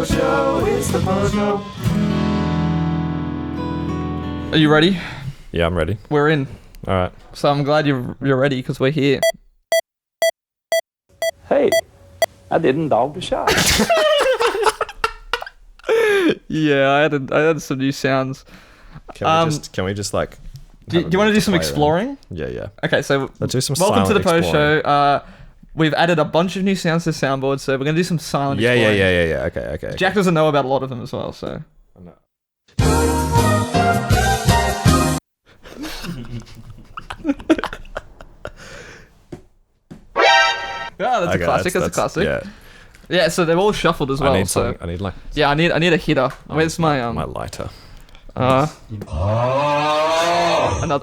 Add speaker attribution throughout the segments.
Speaker 1: Show. It's the Poe Show.
Speaker 2: Are you ready?
Speaker 3: Yeah, I'm ready.
Speaker 2: We're in.
Speaker 3: All right.
Speaker 2: So I'm glad you're ready because we're here.
Speaker 1: Hey, I didn't dog the shot.
Speaker 2: Yeah, I had some new sounds.
Speaker 3: Can we just like?
Speaker 2: Do you want to do some exploring?
Speaker 3: Yeah.
Speaker 2: Okay, so
Speaker 3: let's do some.
Speaker 2: Welcome to the
Speaker 3: silent
Speaker 2: Poe
Speaker 3: exploring.
Speaker 2: Show. We've added a bunch of new sounds to the soundboard, so we're gonna do some silent exploring.
Speaker 3: Yeah. Okay.
Speaker 2: Jack doesn't know about a lot of them as well, so. Yeah, that's a classic. That's a classic. Yeah, so they're all shuffled as well.
Speaker 3: I need
Speaker 2: so
Speaker 3: something. I need like.
Speaker 2: yeah, I need a hitter. Where's my
Speaker 3: my lighter?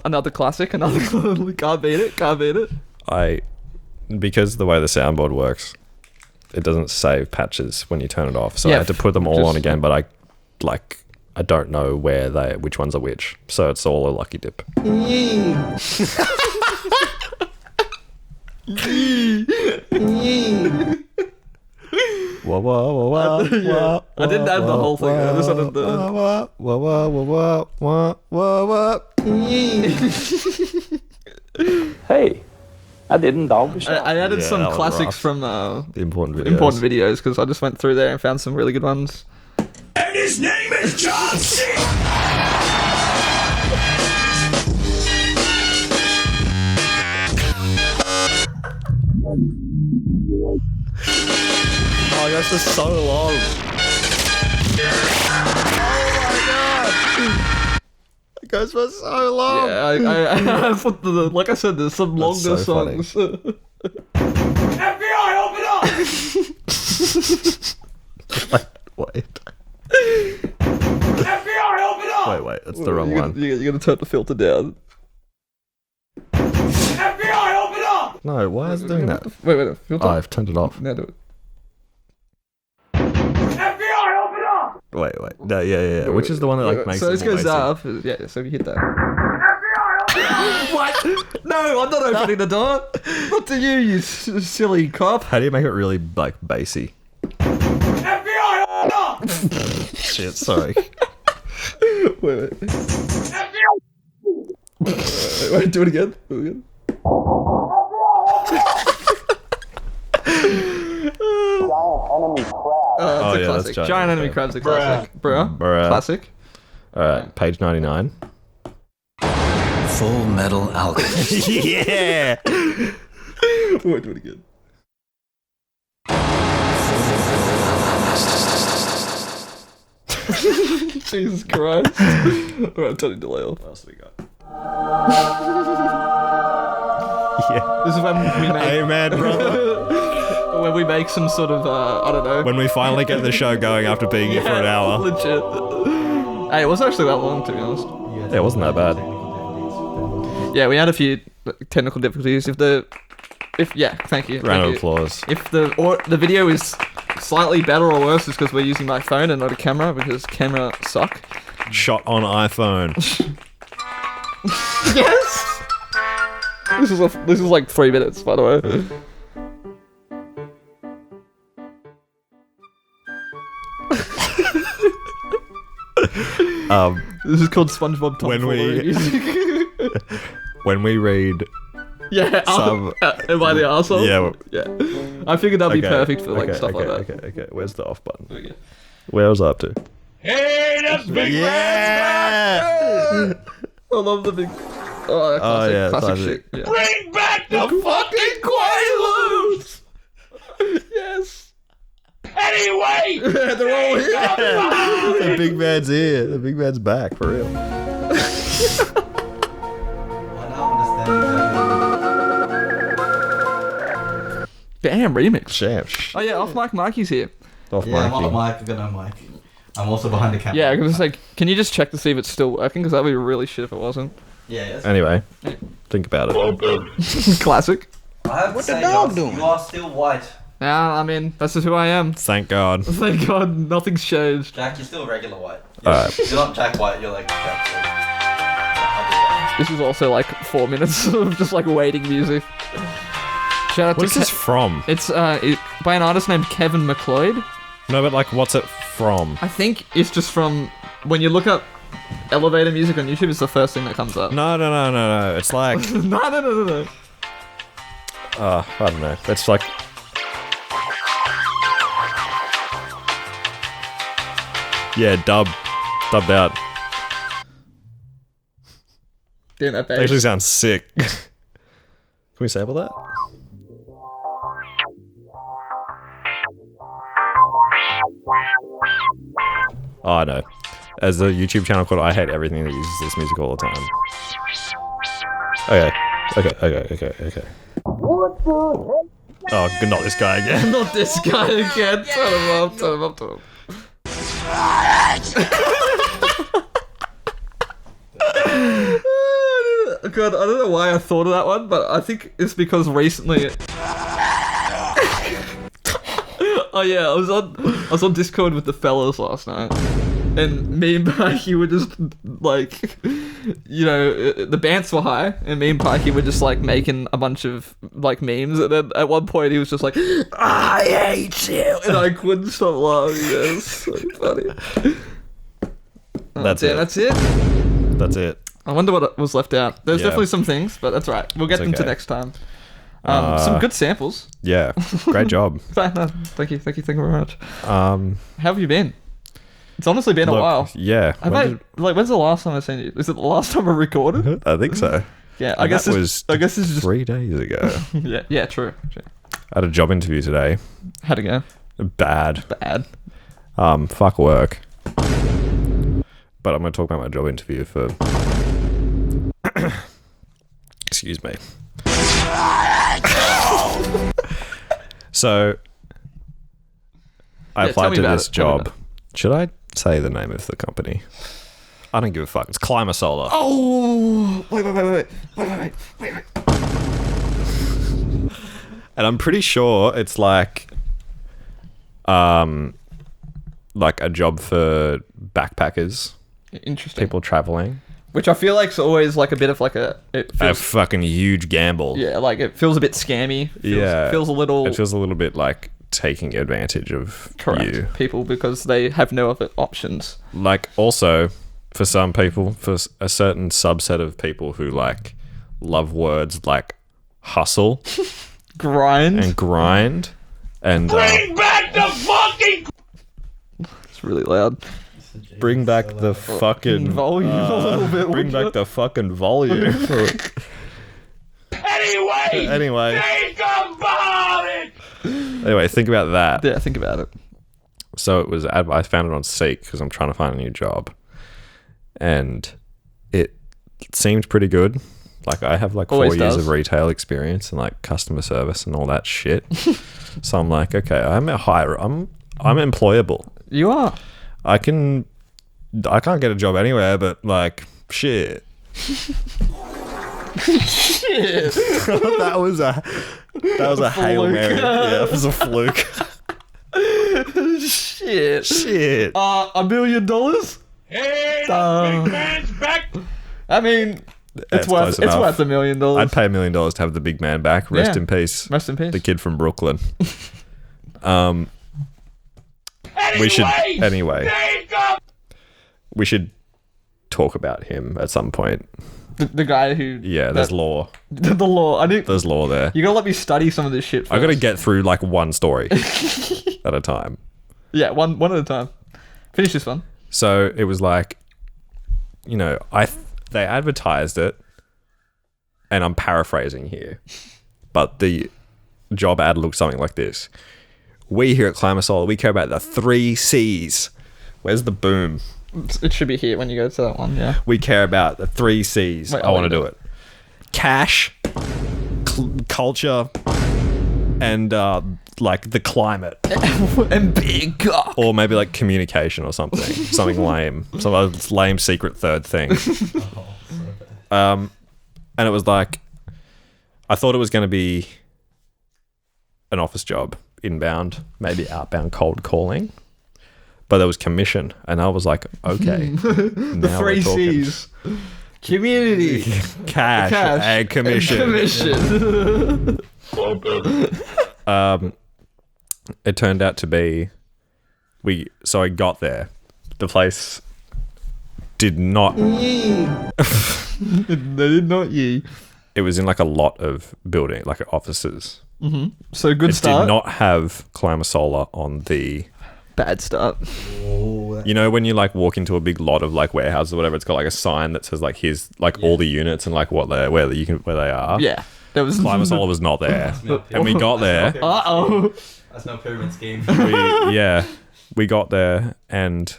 Speaker 2: Another classic. Can't beat it.
Speaker 3: Because the way the soundboard works, it doesn't save patches when you turn it off. So I had to put them all on again, but I don't know which ones are which. So it's all a lucky dip. Whoa.
Speaker 2: I didn't add the whole thing. I just added the.
Speaker 1: Hey, I didn't dog the shot.
Speaker 2: I added some
Speaker 3: that was
Speaker 2: classics
Speaker 3: rough.
Speaker 2: from
Speaker 3: The important
Speaker 2: videos because I just went through there and found some really good ones.
Speaker 4: And his name is John C.
Speaker 3: Oh, that's just so long. It goes for so long.
Speaker 2: Yeah, I put like I said, there's some longer
Speaker 3: so funny.
Speaker 2: songs.
Speaker 4: FBI, open up!
Speaker 3: Wait.
Speaker 4: FBI, open up!
Speaker 3: Wait, that's the wrong one.
Speaker 2: You're gonna turn the filter down.
Speaker 4: FBI, open up!
Speaker 3: No, why is it doing that?
Speaker 2: Wait, filter.
Speaker 3: Oh, I've turned it off.
Speaker 2: Now do it.
Speaker 4: FBI, open up!
Speaker 3: Wait. No, yeah. Which is the one that like makes
Speaker 2: so
Speaker 3: it
Speaker 2: this
Speaker 3: more
Speaker 2: goes
Speaker 3: basic?
Speaker 2: up. Yeah, so you hit that.
Speaker 4: FBI, open up!
Speaker 2: What? No, I'm not opening the door. Not to you silly cop.
Speaker 3: How do you make it really like bassy?
Speaker 4: FBI, open up!
Speaker 3: Shit, sorry.
Speaker 2: Wait.
Speaker 4: FBI,
Speaker 2: Wait, do it again.
Speaker 3: Oh,
Speaker 2: It's a
Speaker 3: yeah,
Speaker 2: classic.
Speaker 3: that's
Speaker 2: Giant enemy
Speaker 3: okay.
Speaker 2: crab's a classic. Bruh. Classic.
Speaker 3: All right, page 99.
Speaker 5: Full Metal Alchemist.
Speaker 3: Yeah.
Speaker 2: Wait, do it again. Jesus Christ. Alright, turning delay off.
Speaker 3: What else have we got?
Speaker 2: This is when we make
Speaker 3: Hey, man, brother.
Speaker 2: when we make some sort of I don't know.
Speaker 3: When we finally get the show going after being here for an hour.
Speaker 2: Legit. Hey, it wasn't actually that long to be honest.
Speaker 3: Yeah, it wasn't that bad.
Speaker 2: Yeah, we had a few technical difficulties. Thank you.
Speaker 3: Round of applause.
Speaker 2: If the video is slightly better or worse, it's because we're using my phone and not a camera because camera suck.
Speaker 3: Shot on iPhone.
Speaker 2: Yes. This is like 3 minutes, by the way. This is called SpongeBob tomfoolery.
Speaker 3: When we read
Speaker 2: Yeah,
Speaker 3: some...
Speaker 2: am I the arsehole?
Speaker 3: Yeah.
Speaker 2: I figured that'd be
Speaker 3: Okay,
Speaker 2: perfect for like
Speaker 3: okay,
Speaker 2: stuff
Speaker 3: okay,
Speaker 2: like that.
Speaker 3: Okay. Where's the off button?
Speaker 2: Okay.
Speaker 3: Where was I up to?
Speaker 4: Hey, that's Big
Speaker 3: Yeah!
Speaker 2: I love the big. Oh, classic,
Speaker 3: yeah,
Speaker 2: classic
Speaker 3: classic.
Speaker 2: shit. Yeah.
Speaker 4: Bring back the fucking
Speaker 2: Quaaludes! Yes.
Speaker 4: Anyway!
Speaker 2: They're all here.
Speaker 3: The big man's here. The big man's back, for real.
Speaker 2: Damn, remix.
Speaker 3: Sham.
Speaker 2: Oh yeah, Off Mic Mikey's here.
Speaker 3: Off
Speaker 6: Yeah, I'm
Speaker 3: Mikey.
Speaker 6: off mic. I've got no mic. I'm also behind the camera.
Speaker 2: Yeah, because it's like, can you just check to see if it's still working? Because that'd be really shit if it wasn't.
Speaker 6: Yeah, yes.
Speaker 3: Anyway, think about it.
Speaker 2: Classic.
Speaker 6: I have to say, you are still white.
Speaker 2: Nah, I mean, that's just who I am.
Speaker 3: Thank God.
Speaker 2: Thank God, nothing's changed.
Speaker 6: Jack, you're still regular white.
Speaker 3: Alright.
Speaker 6: You're not Jack White, you're like Jack White.
Speaker 2: This is also like 4 minutes of just like waiting music. Shout out
Speaker 3: What
Speaker 2: to
Speaker 3: is this from?
Speaker 2: It's by an artist named Kevin McLeod.
Speaker 3: No, but like, what's it from?
Speaker 2: I think it's just from when you look up elevator music on YouTube. It's the first thing that comes up.
Speaker 3: No. It's like
Speaker 2: No.
Speaker 3: I don't know. It's like dubbed out.
Speaker 2: Damn, that bass.
Speaker 3: It actually sounds sick. Can we sample that? Oh, I know. As a YouTube channel called I Hate Everything that uses this music all the time. Okay. Oh, not this guy again.
Speaker 2: Not this guy again. Turn him up. God, I don't know why I thought of that one, but I think it's because recently. Oh yeah, I was on Discord with the fellas last night, and me and Pikey were just like, you know, the bants were high, and me and Pikey were just like making a bunch of like memes, and then at one point he was just like, "I hate you," and I couldn't stop laughing. It was so funny.
Speaker 3: That's
Speaker 2: That's it. I wonder what was left out. There's definitely some things, but that's right. We'll get them to next time. Some good samples.
Speaker 3: Yeah, great job.
Speaker 2: Thank you very much. How have you been? It's honestly been a while.
Speaker 3: Yeah.
Speaker 2: When's the last time I seen you? Is it the last time I recorded?
Speaker 3: I think so.
Speaker 2: Yeah, I guess this is just
Speaker 3: 3 days ago.
Speaker 2: yeah, true.
Speaker 3: I had a job interview today.
Speaker 2: How'd it go?
Speaker 3: Bad. Fuck work. But I'm going to talk about my job interview for... Excuse me. So, I applied to this job. Should I say the name of the company? I don't give a fuck. It's Climber Solar.
Speaker 2: Oh! Wait.
Speaker 3: And I'm pretty sure it's like a job for backpackers.
Speaker 2: Interesting.
Speaker 3: People traveling.
Speaker 2: Which I feel like's always like a bit of like a
Speaker 3: fucking huge gamble.
Speaker 2: Yeah, like it feels a bit scammy. Feels a little.
Speaker 3: It feels a little bit like taking advantage of you.
Speaker 2: People because they have no other options.
Speaker 3: Like also for some people, for a certain subset of people who like love words like hustle,
Speaker 2: grind,
Speaker 3: and
Speaker 4: bring back the fucking.
Speaker 2: It's really loud.
Speaker 3: Bring back the fucking
Speaker 2: volume a little bit.
Speaker 3: Bring back the fucking volume.
Speaker 4: Anyway, think about it.
Speaker 3: Anyway, think about that.
Speaker 2: Yeah, think about it.
Speaker 3: So it was. I found it on Seek because I'm trying to find a new job, and it seemed pretty good. Like I have like 4 years of retail experience and like customer service and all that shit. So I'm like, okay, I'm employable.
Speaker 2: You are.
Speaker 3: I can't get a job anywhere, but like shit.
Speaker 2: Shit.
Speaker 3: that was a Hail Mary. Yeah, it was a fluke.
Speaker 2: Shit. $1 million?
Speaker 4: Hey, that big man's back.
Speaker 2: I mean, it's worth $1 million.
Speaker 3: I'd pay $1 million to have the big man back. Rest in peace.
Speaker 2: Rest in peace.
Speaker 3: The kid from Brooklyn. We should talk about him at some point.
Speaker 2: The guy who...
Speaker 3: Yeah, there's law.
Speaker 2: The law.
Speaker 3: There's law there.
Speaker 2: You gotta let me study some of this shit first.
Speaker 3: I gotta get through like one story at a time.
Speaker 2: Yeah, one at a time. Finish this one.
Speaker 3: So it was like, you know, they advertised it, and I'm paraphrasing here, but the job ad looked something like this. We here at Climber Solar, we care about the 3 C's. Where's the boom?
Speaker 2: It should be here when you go to that one, yeah.
Speaker 3: We care about the 3 C's.
Speaker 2: Wait,
Speaker 3: I want to do it. Cash, culture, and like the climate.
Speaker 2: And big cock.
Speaker 3: Or maybe like communication or something. Something lame. Some lame secret third thing. And it was like, I thought it was going to be an office job. Inbound, maybe outbound cold calling, but there was commission, and I was like, okay,
Speaker 2: the 3 C's: community,
Speaker 3: cash, and commission. It turned out to be So I got there. The place did not.
Speaker 2: They did not ye.
Speaker 3: It was in like a lot of building, like offices.
Speaker 2: So good
Speaker 3: It
Speaker 2: start.
Speaker 3: did not have Climasolar on the.
Speaker 2: Bad start.
Speaker 3: You know when you like walk into a big lot of like warehouses or whatever, it's got like a sign that says like here's like all the units and like where they are.
Speaker 2: Yeah. There was
Speaker 3: Climasolar was not there, and we got there.
Speaker 2: Uh-oh.
Speaker 6: That's no pyramid scheme.
Speaker 3: We got there and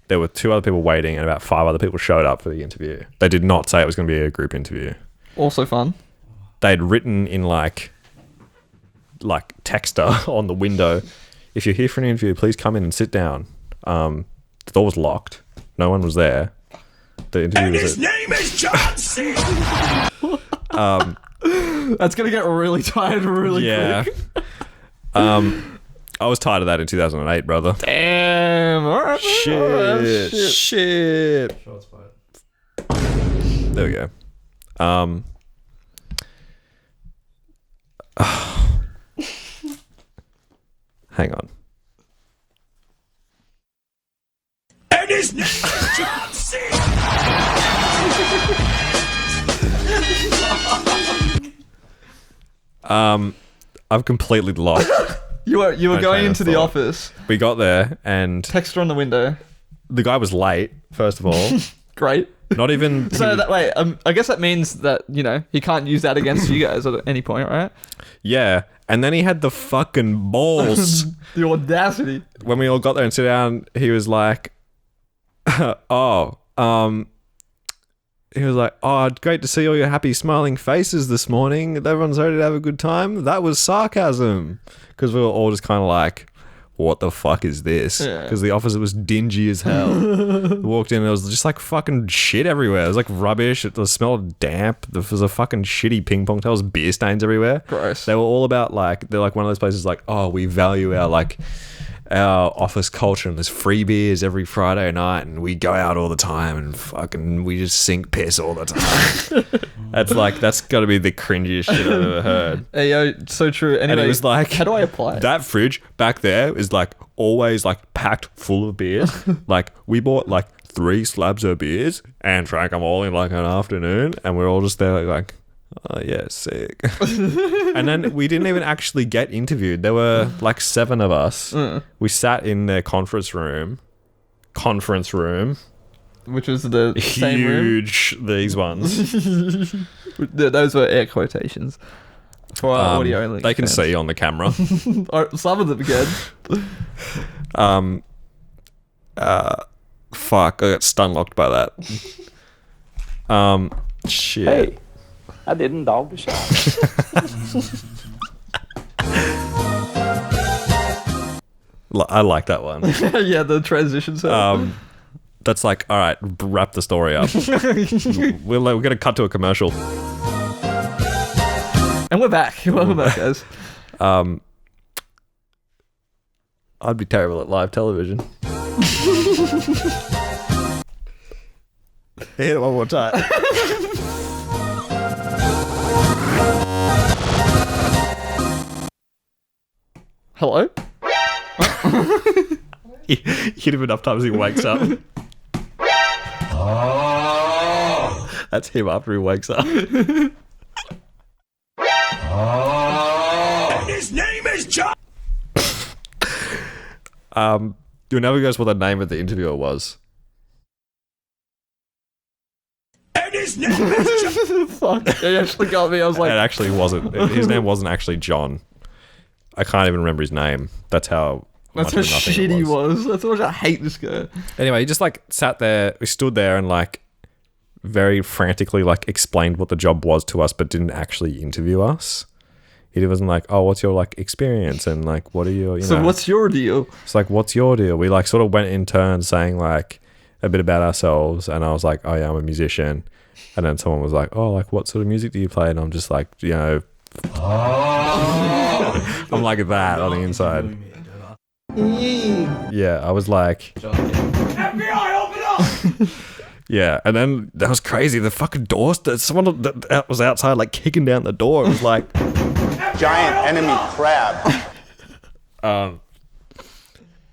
Speaker 3: there were 2 other people waiting and about 5 other people showed up for the interview. They did not say it was going to be a group interview.
Speaker 2: Also fun.
Speaker 3: They'd written in like texter on the window, if you're here for an interview, please come in and sit down. The door was locked. No one was there. The interview was
Speaker 4: His name is John C.
Speaker 2: That's going to get really tired really quick.
Speaker 3: I was tired of that in 2008, brother.
Speaker 2: Damn. All right.
Speaker 3: Shit.
Speaker 6: Shots fired.
Speaker 3: There we go. Hang on.
Speaker 4: And his name is John C.
Speaker 3: I've completely lost.
Speaker 2: You were
Speaker 3: My
Speaker 2: going
Speaker 3: train of
Speaker 2: into the
Speaker 3: thought.
Speaker 2: office.
Speaker 3: We got there and
Speaker 2: Texter on the window.
Speaker 3: the guy was late, first of all.
Speaker 2: Great.
Speaker 3: Not even...
Speaker 2: So that wait, I guess that means that, you know, he can't use that against you guys at any point, right?
Speaker 3: Yeah. And then he had the fucking balls.
Speaker 2: The audacity.
Speaker 3: When we all got there and sit down, he was like, he was like, oh, great to see all your happy smiling faces this morning. Everyone's ready to have a good time. That was sarcasm. Because we were all just kind of like, what the fuck is this?
Speaker 2: Yeah.
Speaker 3: Because the office was dingy as hell. We walked in and there was just like fucking shit everywhere. It was like rubbish. It smelled damp. There was a fucking shitty ping pong table. Beer stains everywhere.
Speaker 2: Gross.
Speaker 3: They were all about like, they're like one of those places like, oh, we value our like our office culture and there's free beers every Friday night and we go out all the time and fucking we just sink piss all the time. that's got to be the cringiest shit I've ever heard.
Speaker 2: Hey, yo, so true. Anyway,
Speaker 3: And it was like,
Speaker 2: how do I apply it?
Speaker 3: That fridge back there is like always like packed full of beers. Like we bought like 3 slabs of beers and drank them all in like an afternoon and we're all just there like, oh yeah, sick. And then we didn't even actually get interviewed. There were like 7 of us. We sat in their conference room,
Speaker 2: Which was the same room.
Speaker 3: huge. These ones.
Speaker 2: Those were air quotations for our audio only.
Speaker 3: They can
Speaker 2: fans.
Speaker 3: see on the camera.
Speaker 2: Some of them can.
Speaker 3: Fuck, I got stun locked by that. Shit.
Speaker 1: Hey, I didn't dog the shot.
Speaker 3: I like that one.
Speaker 2: Yeah, the transition sound.
Speaker 3: That's like, all right, wrap the story up. We're gonna cut to a commercial.
Speaker 2: And we're back. Welcome back, guys.
Speaker 3: I'd be terrible at live television. Hit it one more time.
Speaker 2: Hello?
Speaker 3: Hit him enough times he wakes up. That's him after he wakes up.
Speaker 4: His name is John.
Speaker 3: You'll never guess what the name of the interviewer was.
Speaker 4: And his name is John.
Speaker 2: Fuck. It actually got me. I was
Speaker 3: It
Speaker 2: like,
Speaker 3: actually wasn't. His name wasn't actually John. I can't even remember his name. That's how.
Speaker 2: that's how
Speaker 3: much of nothing it
Speaker 2: shit he was. That's how much I hate this guy.
Speaker 3: Anyway, he just like sat there. We stood there and like very frantically like explained what the job was to us, but didn't actually interview us. He wasn't like, oh, what's your like experience and like what are your, you
Speaker 2: So
Speaker 3: know.
Speaker 2: what's your deal?
Speaker 3: It's like, what's your deal? We like sort of went in turn saying like a bit about ourselves, and I was like, oh yeah, I'm a musician. And then someone was like, oh, like what sort of music do you play? And I'm just like, you know, I'm like that on the inside. Yeah, I was like,
Speaker 4: FBI, open up.
Speaker 3: yeah. And then that was crazy. The fucking doors, someone that was outside like kicking down the door. It was like,
Speaker 5: Giant enemy crab.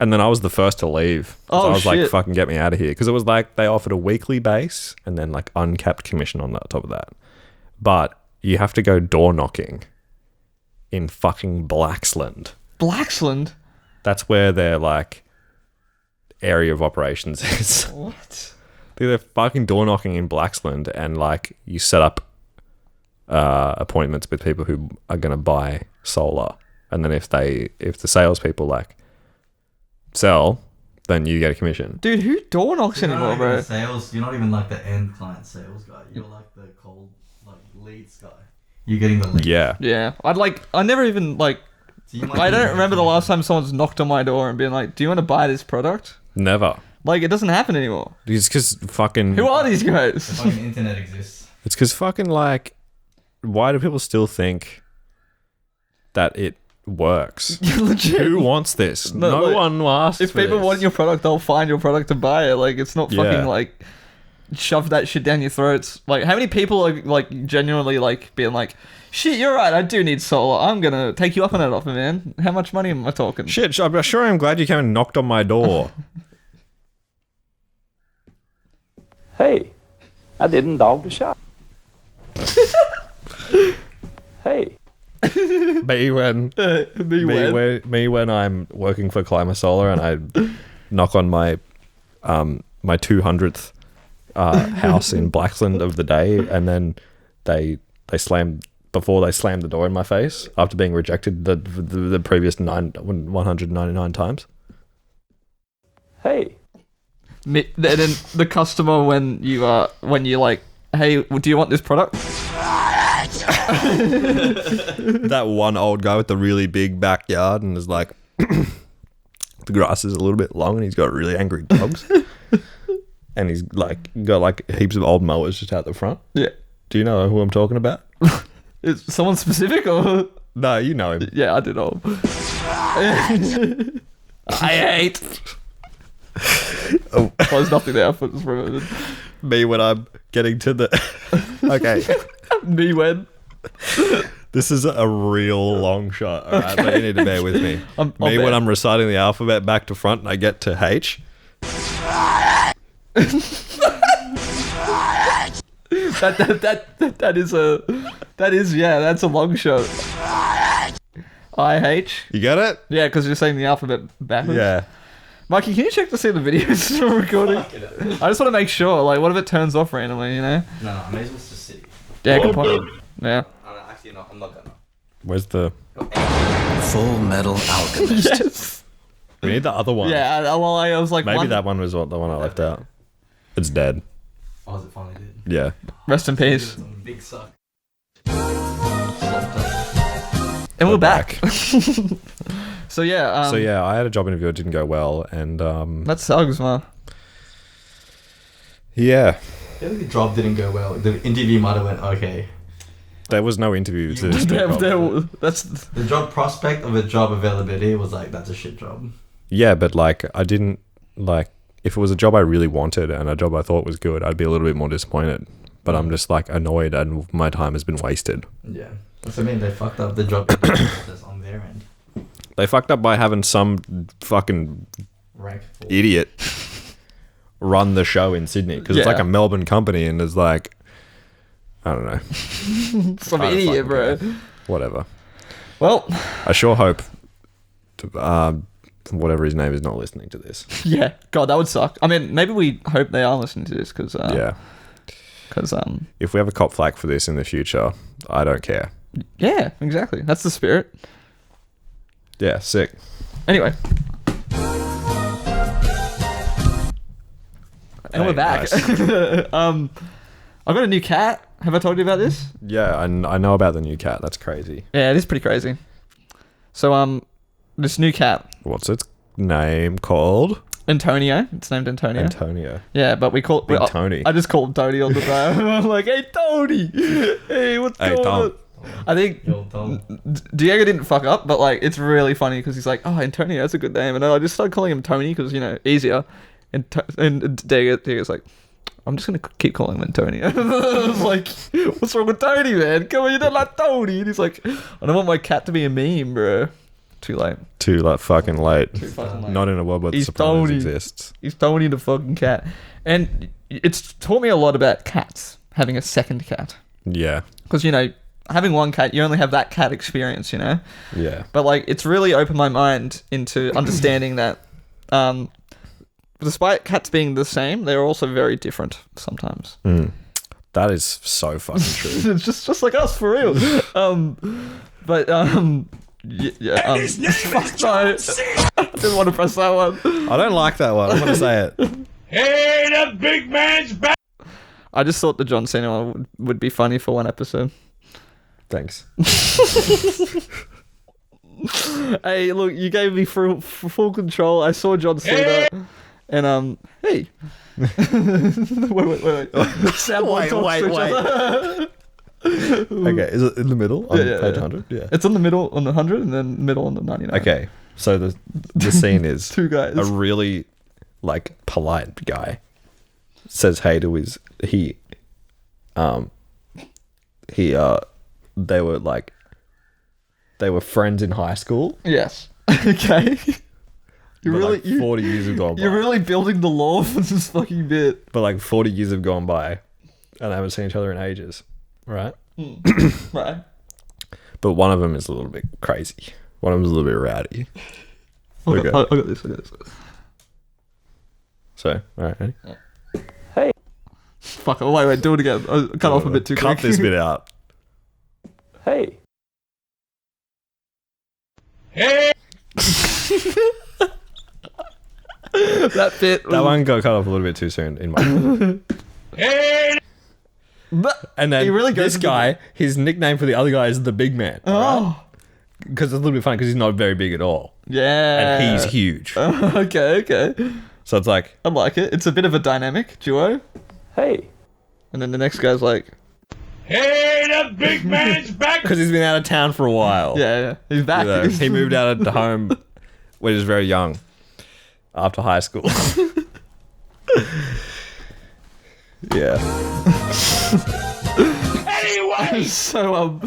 Speaker 3: and And then I was the first to leave.
Speaker 2: Oh,
Speaker 3: I was like,
Speaker 2: shit.
Speaker 3: fucking get me out of here. Because it was like they offered a weekly base and then like uncapped commission on that top of that. But you have to go door knocking in fucking Blaxland.
Speaker 2: Blaxland?
Speaker 3: That's where their like area of operations is.
Speaker 2: What?
Speaker 3: They're fucking door knocking in Blaxland, and like you set up appointments with people who are gonna buy solar, and then if the salespeople like sell, then you get a commission.
Speaker 2: Dude, who door knocks
Speaker 6: You're
Speaker 2: anymore,
Speaker 6: not
Speaker 2: bro?
Speaker 6: even sales. You're not even like the end client sales guy. You're like the cold, like leads guy. You're getting the leads.
Speaker 3: Yeah.
Speaker 2: Yeah. I never even like.
Speaker 6: So you might
Speaker 2: I
Speaker 6: be
Speaker 2: don't
Speaker 6: the
Speaker 2: remember the
Speaker 6: commission.
Speaker 2: last time someone's knocked on my door and been like, "Do you want to buy this product?"
Speaker 3: Never.
Speaker 2: Like, it doesn't happen anymore.
Speaker 3: It's because fucking.
Speaker 2: Who are these
Speaker 6: The
Speaker 2: guys?
Speaker 6: fucking internet exists.
Speaker 3: It's because fucking like, why do people still think that it works?
Speaker 2: Legit.
Speaker 3: Who wants this?
Speaker 2: No,
Speaker 3: No
Speaker 2: like,
Speaker 3: one asks.
Speaker 2: If
Speaker 3: for
Speaker 2: people
Speaker 3: this.
Speaker 2: want your product, they'll find your product to buy it. Like, it's not
Speaker 3: Yeah.
Speaker 2: fucking like shove that shit down your throats. Like, how many people are like genuinely like being like, "Shit, you're right. I do need solar. I'm gonna take you up on that offer, man. How much money am I talking?"
Speaker 3: Shit, I'm glad you came and knocked on my door.
Speaker 1: Hey, I didn't dog the shop. Hey,
Speaker 3: me when me when I'm working for Climate Solar and I knock on my my 200th house in Blaxland of the day, and then they slam before they slammed the door in my face after being rejected the previous 199 times.
Speaker 1: hey,
Speaker 2: And then the customer when you like, "Hey, do you want this product?"
Speaker 3: That one old guy with the really big backyard and is like, the grass is a little bit long and he's got really angry dogs. And he's like got like heaps of old mowers just out the front.
Speaker 2: Yeah.
Speaker 3: Do you know who I'm talking about?
Speaker 2: Is someone specific or?
Speaker 3: No, you know him.
Speaker 2: Yeah, I do know. I hate.
Speaker 3: Oh.
Speaker 2: Well, there's nothing there. I just remembered.
Speaker 3: Me when I'm getting to the. Okay,
Speaker 2: Me when.
Speaker 3: this is a real long shot. All right, but you need to bear with me.
Speaker 2: I'll
Speaker 3: Me when
Speaker 2: bear.
Speaker 3: I'm reciting the alphabet back to front and I get to H.
Speaker 2: That's a long shot. IH.
Speaker 3: You get it?
Speaker 2: Yeah, because you're saying the alphabet backwards.
Speaker 3: Yeah.
Speaker 2: Mikey, can you check to see the video is still recording? I just want to make sure. Like, what if it turns off randomly? You know?
Speaker 6: No, I may as well just sit.
Speaker 2: Yeah, good point. Yeah.
Speaker 6: No, actually, no, I'm not gonna.
Speaker 3: Where's the?
Speaker 4: Full Metal Alchemist.
Speaker 2: Yes.
Speaker 3: We need the other one.
Speaker 2: Yeah. Well, I was like,
Speaker 3: Maybe that one was the one I left out. It's dead.
Speaker 6: Oh, is it finally did?
Speaker 3: Yeah.
Speaker 2: Rest in peace.
Speaker 6: Big suck.
Speaker 2: And we're back. So yeah.
Speaker 3: So yeah, I had a job interview. It didn't go well, and
Speaker 2: That sucks, man.
Speaker 3: yeah,
Speaker 6: The job didn't go well. The interview might have went okay.
Speaker 3: there was no interview to this job.
Speaker 2: That's
Speaker 6: The job prospect of a job availability was like, that's a shit job.
Speaker 3: Yeah, but like I didn't like if it was a job I really wanted and a job I thought was good, I'd be a little bit more disappointed. But I'm just like annoyed, and my time has been wasted.
Speaker 6: Yeah. That's what I mean. They fucked up the job process on their end.
Speaker 3: They fucked up by having some fucking
Speaker 6: Rank 4.
Speaker 3: idiot run the show in Sydney because it's
Speaker 2: Yeah.
Speaker 3: like a Melbourne company, and there's like I don't know,
Speaker 2: some
Speaker 3: I don't
Speaker 2: idiot,
Speaker 3: fucking
Speaker 2: bro.
Speaker 3: care. Whatever.
Speaker 2: Well,
Speaker 3: I sure hope whatever his name is not listening to this.
Speaker 2: yeah. God, that would suck. I mean, maybe we hope they are listening to this because
Speaker 3: Yeah.
Speaker 2: because
Speaker 3: If we have a cop flack for this in the future, I don't care.
Speaker 2: yeah, exactly. That's the spirit.
Speaker 3: Yeah, sick.
Speaker 2: Anyway. And
Speaker 3: Hey,
Speaker 2: we're back.
Speaker 3: nice.
Speaker 2: I've got a new cat. Have I told you about this?
Speaker 3: Yeah, I know about the new cat. That's crazy.
Speaker 2: Yeah, it is pretty crazy. So, this new cat,
Speaker 3: What's its name called?
Speaker 2: Antonio. It's named Antonio.
Speaker 3: Antonio.
Speaker 2: Yeah, but we call
Speaker 3: Big Tony.
Speaker 2: I just call him Tony all the time. I'm like, hey, Tony. Hey, what's
Speaker 3: Hey,
Speaker 2: going
Speaker 3: Tom.
Speaker 2: on? I think
Speaker 6: Yo, Tom.
Speaker 2: Diego didn't fuck up, but like, it's really funny because he's like, oh, Antonio, that's a good name. And I just started calling him Tony because, you know, easier. And Diego's like, I'm just going to keep calling him Antonio. I was like, what's wrong with Tony, man? Come on, you don't like Tony. And he's like, I don't want my cat to be a meme, bro. Too late.
Speaker 3: Too like fucking late.
Speaker 2: Too fucking late.
Speaker 3: Not in a world where the
Speaker 2: He's
Speaker 3: Sopranos
Speaker 2: Tony.
Speaker 3: exists.
Speaker 2: He's Tony the fucking cat. And it's taught me a lot about cats, having a second cat.
Speaker 3: Yeah.
Speaker 2: Because, having one cat, you only have that cat experience,
Speaker 3: Yeah.
Speaker 2: But, like, it's really opened my mind into understanding that despite cats being the same, they're also very different sometimes.
Speaker 3: That is so fucking true.
Speaker 2: It's just like us, for real.
Speaker 4: His name is John C.
Speaker 2: I didn't want to press that one.
Speaker 3: I don't like that one. I'm going to say it.
Speaker 4: Hey, the big man's back.
Speaker 2: I just thought the John Cena one would be funny for one episode.
Speaker 3: Thanks.
Speaker 2: Hey, look, you gave me full control. I saw John Cena, and hey. wait. Soundboard talks to each other.
Speaker 3: Okay, is it in the middle on
Speaker 2: Yeah,
Speaker 3: page
Speaker 2: yeah.
Speaker 3: 100? Yeah.
Speaker 2: It's on the middle on the 100 and then middle on the 99.
Speaker 3: Okay, so the scene is
Speaker 2: Two guys.
Speaker 3: a really like polite guy says hey to his they were friends in high school.
Speaker 2: Yes. Okay. You're
Speaker 3: But
Speaker 2: really
Speaker 3: like 40 years have gone by.
Speaker 2: You're really building the lore for this fucking bit.
Speaker 3: But like 40 years have gone by and they haven't seen each other in ages, right?
Speaker 2: Right.
Speaker 3: But one of them is a little bit crazy. One of them is a little bit rowdy.
Speaker 2: I got
Speaker 3: Okay.
Speaker 2: this.
Speaker 3: So, all right, ready?
Speaker 2: Fuck. Oh, wait. Do it again. I cut off a bit too quick.
Speaker 3: Cut this bit out.
Speaker 1: Hey.
Speaker 2: That bit.
Speaker 3: That one got cut off a little bit too soon in my And then
Speaker 2: He really goes
Speaker 3: this
Speaker 2: into
Speaker 3: guy, his nickname for the other guy is the big man.
Speaker 2: Oh.
Speaker 3: Because it's a little bit funny because he's not very big at all.
Speaker 2: Yeah.
Speaker 3: And he's huge.
Speaker 2: Okay.
Speaker 3: So it's like,
Speaker 2: I like it. It's a bit of a dynamic duo.
Speaker 1: Hey.
Speaker 2: And then the next guy's like,
Speaker 4: Hey, the big man's back.
Speaker 3: because he's been out of town for a while.
Speaker 2: yeah. He's back.
Speaker 3: You know, he moved out of home when he was very young after high school. Yeah.
Speaker 4: Anyway.
Speaker 2: So,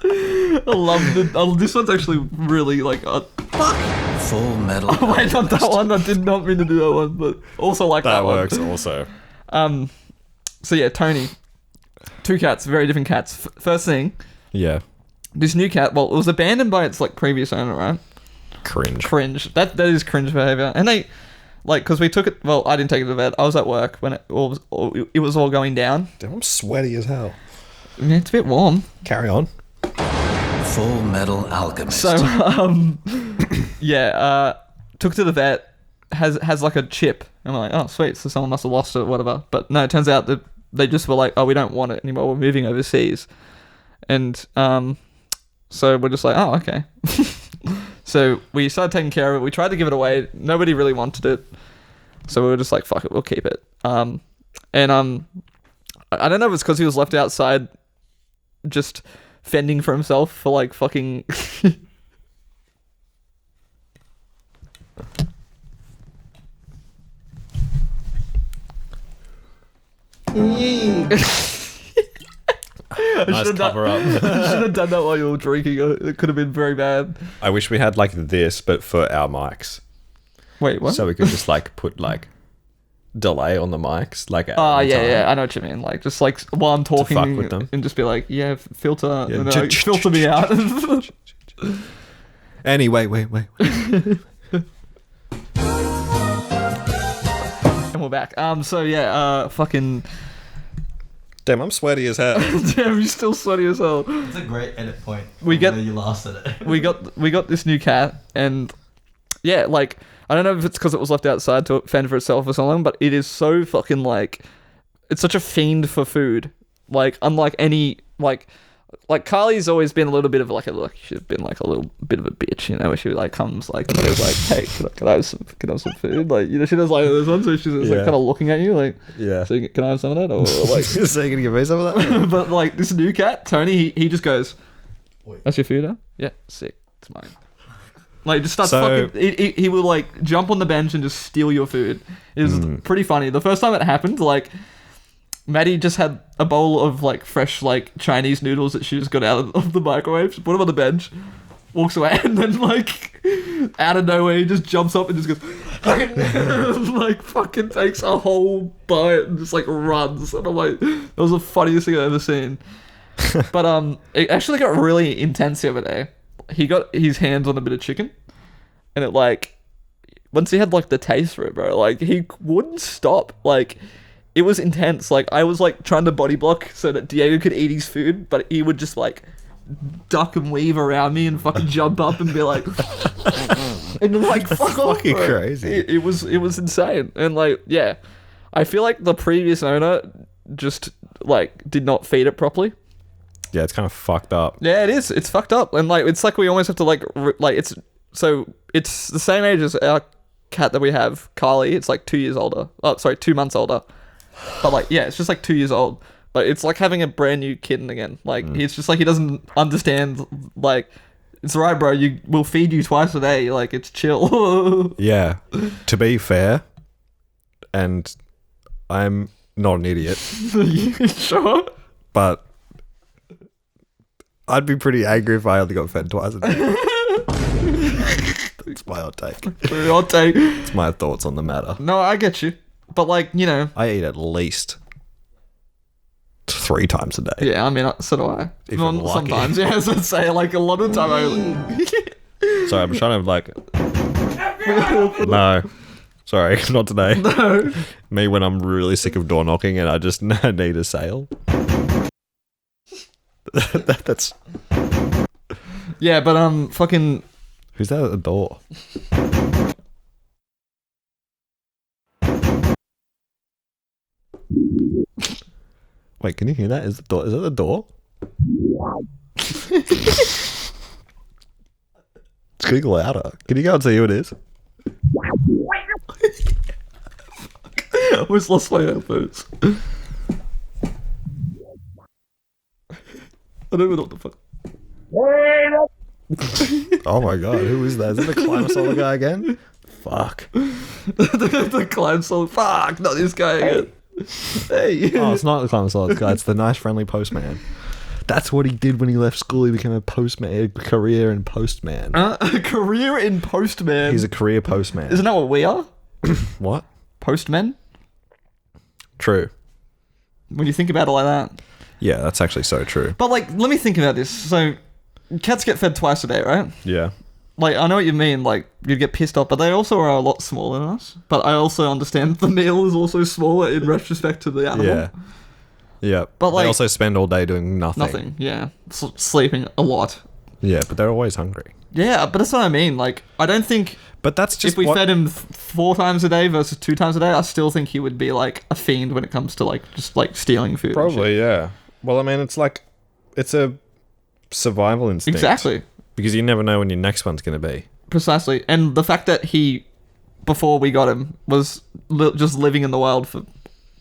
Speaker 2: I love it. This one's actually really like.
Speaker 5: Full Metal.
Speaker 2: Oh, wait, not that one. I did not mean to do that one, but also like that,
Speaker 3: That
Speaker 2: one.
Speaker 3: works also.
Speaker 2: So yeah, Tony. Two cats, very different cats. First thing,
Speaker 3: Yeah.
Speaker 2: this new cat. Well, it was abandoned by its like previous owner, right?
Speaker 3: Cringe.
Speaker 2: That is cringe behavior. And they, like, because we took it. Well, I didn't take it to the vet. I was at work when it was all going down.
Speaker 3: Damn, I'm sweaty as hell.
Speaker 2: Yeah, it's a bit warm.
Speaker 3: Carry on.
Speaker 5: Full Metal Alchemist.
Speaker 2: So, took it to the vet, has like a chip. And we're like, oh, sweet. So someone must have lost it or whatever. But no, it turns out that they just were like, oh, we don't want it anymore. We're moving overseas. And so we're just like, oh, okay. So we started taking care of it. We tried to give it away. Nobody really wanted it. So we were just like, fuck it, we'll keep it. I don't know if it's because he was left outside just fending for himself for like fucking...
Speaker 3: Nice cover up.
Speaker 2: I should have done that while you were drinking. It could have been very bad.
Speaker 3: I wish we had like this, but for our mics.
Speaker 2: Wait, what?
Speaker 3: So we could just like put like delay on the mics. Like
Speaker 2: Oh, yeah, I know what you mean. Like, just like while I'm talking
Speaker 3: fuck with them.
Speaker 2: and just be like, yeah, filter,
Speaker 3: Yeah.
Speaker 2: and then, like, filter me out.
Speaker 3: Anyway, wait.
Speaker 2: And we're back. So yeah, fucking...
Speaker 3: Damn, I'm sweaty as hell.
Speaker 2: Damn, you're still sweaty as hell.
Speaker 6: It's a great edit point.
Speaker 2: We
Speaker 6: from
Speaker 2: get-
Speaker 6: where you last at it.
Speaker 2: We got this new cat, and yeah, like, I don't know if it's because it was left outside to fend for itself for so long, but it is so fucking like, it's such a fiend for food. Like, unlike any, like Carly's always been a little bit of like she's been like a little bit of a bitch, you know, where she like comes like and goes like, hey, can I have some food? Like, you know, she does like those ones where she's just, like
Speaker 3: Yeah.
Speaker 2: kind of looking at you like,
Speaker 3: Yeah.
Speaker 2: so can I have some of that? Or like,
Speaker 3: So you gonna give me some of that?
Speaker 2: but like this new cat, Tony, he just goes,
Speaker 6: Wait.
Speaker 2: that's your food, huh? Yeah, sick, it's mine. Like, just starts
Speaker 3: So-
Speaker 2: fucking... He will, like, jump on the bench and just steal your food. It was pretty funny. The first time it happened, like... Maddie just had a bowl of like fresh like Chinese noodles that she just got out of the microwave. She put them on the bench, walks away, and then like out of nowhere he just jumps up and just goes like fucking takes a whole bite and just like runs. And I'm like, that was the funniest thing I've ever seen. But it actually got really intense the other day. He got his hands on a bit of chicken, and it like once he had like the taste for it, bro, like he wouldn't stop. Like it was intense. Like I was like trying to body block so that Diego could eat his food, but he would just like duck and weave around me and fucking jump up and be like, and like fuck off,
Speaker 3: fucking
Speaker 2: bro.
Speaker 3: crazy.
Speaker 2: It was insane. And like yeah, I feel like the previous owner just like did not feed it properly.
Speaker 3: Yeah, it's kind of fucked up.
Speaker 2: Yeah, it is. It's fucked up, and like it's like we almost have to like it's the same age as our cat that we have, Carly. It's like 2 years older. Oh, sorry, 2 months older. But like, yeah, it's just like 2 years old. But it's like having a brand new kitten again. Like it's just like he doesn't understand. Like it's alright, bro. We'll feed you twice a day. Like it's chill.
Speaker 3: Yeah. To be fair, and I'm not an idiot,
Speaker 2: Sure.
Speaker 3: but I'd be pretty angry if I only got fed twice a day. That's my hot take.
Speaker 2: I'll take.
Speaker 3: It's my thoughts on the matter.
Speaker 2: No, I get you. But like, you know.
Speaker 3: I eat at least 3 times a day.
Speaker 2: Yeah, I mean, so do I.
Speaker 3: If I'm lucky.
Speaker 2: Sometimes, yeah, as I say, like a lot of the time
Speaker 3: Sorry, I'm trying to like... No. Sorry, not today.
Speaker 2: No.
Speaker 3: Me when I'm really sick of door knocking and I just need a sale. That's...
Speaker 2: Yeah, but fucking...
Speaker 3: Who's that at the door? Wait, can you hear that? Is that the door? It's getting louder. Can you go and see who it is?
Speaker 2: I almost lost my headphones. I don't even know what the fuck.
Speaker 3: Oh my god, who is that? Is it the Climber Solar guy again? Fuck.
Speaker 2: The climb song. Fuck, not this guy again. Hey.
Speaker 3: Oh, it's not the Climber Solar guy. It's the nice, friendly postman. That's what he did when he left school. He became a postman, a career in postman.
Speaker 2: A career in postman.
Speaker 3: He's a career postman.
Speaker 2: Isn't that what we are?
Speaker 3: What?
Speaker 2: Postmen?
Speaker 3: True.
Speaker 2: When you think about it like that.
Speaker 3: Yeah, that's actually so true.
Speaker 2: But like, let me think about this. So, cats get fed twice a day, right?
Speaker 3: Yeah.
Speaker 2: Like, I know what you mean, like, you'd get pissed off, but they also are a lot smaller than us. But I also understand the meal is also smaller in retrospect to the animal.
Speaker 3: Yeah. Yeah.
Speaker 2: But like...
Speaker 3: They also spend all day doing nothing.
Speaker 2: Nothing, yeah. Sleeping a lot.
Speaker 3: Yeah, but they're always hungry.
Speaker 2: Yeah, but that's what I mean. Like, I don't think...
Speaker 3: But that's just
Speaker 2: if we fed him 4 times a day versus 2 times a day, I still think he would be, like, a fiend when it comes to, like, just, like, stealing food.
Speaker 3: Probably, yeah. Well, I mean, it's like... It's a survival instinct.
Speaker 2: Exactly.
Speaker 3: Because you never know when your next one's going to be.
Speaker 2: Precisely. And the fact that he, before we got him, was just living in the wild for...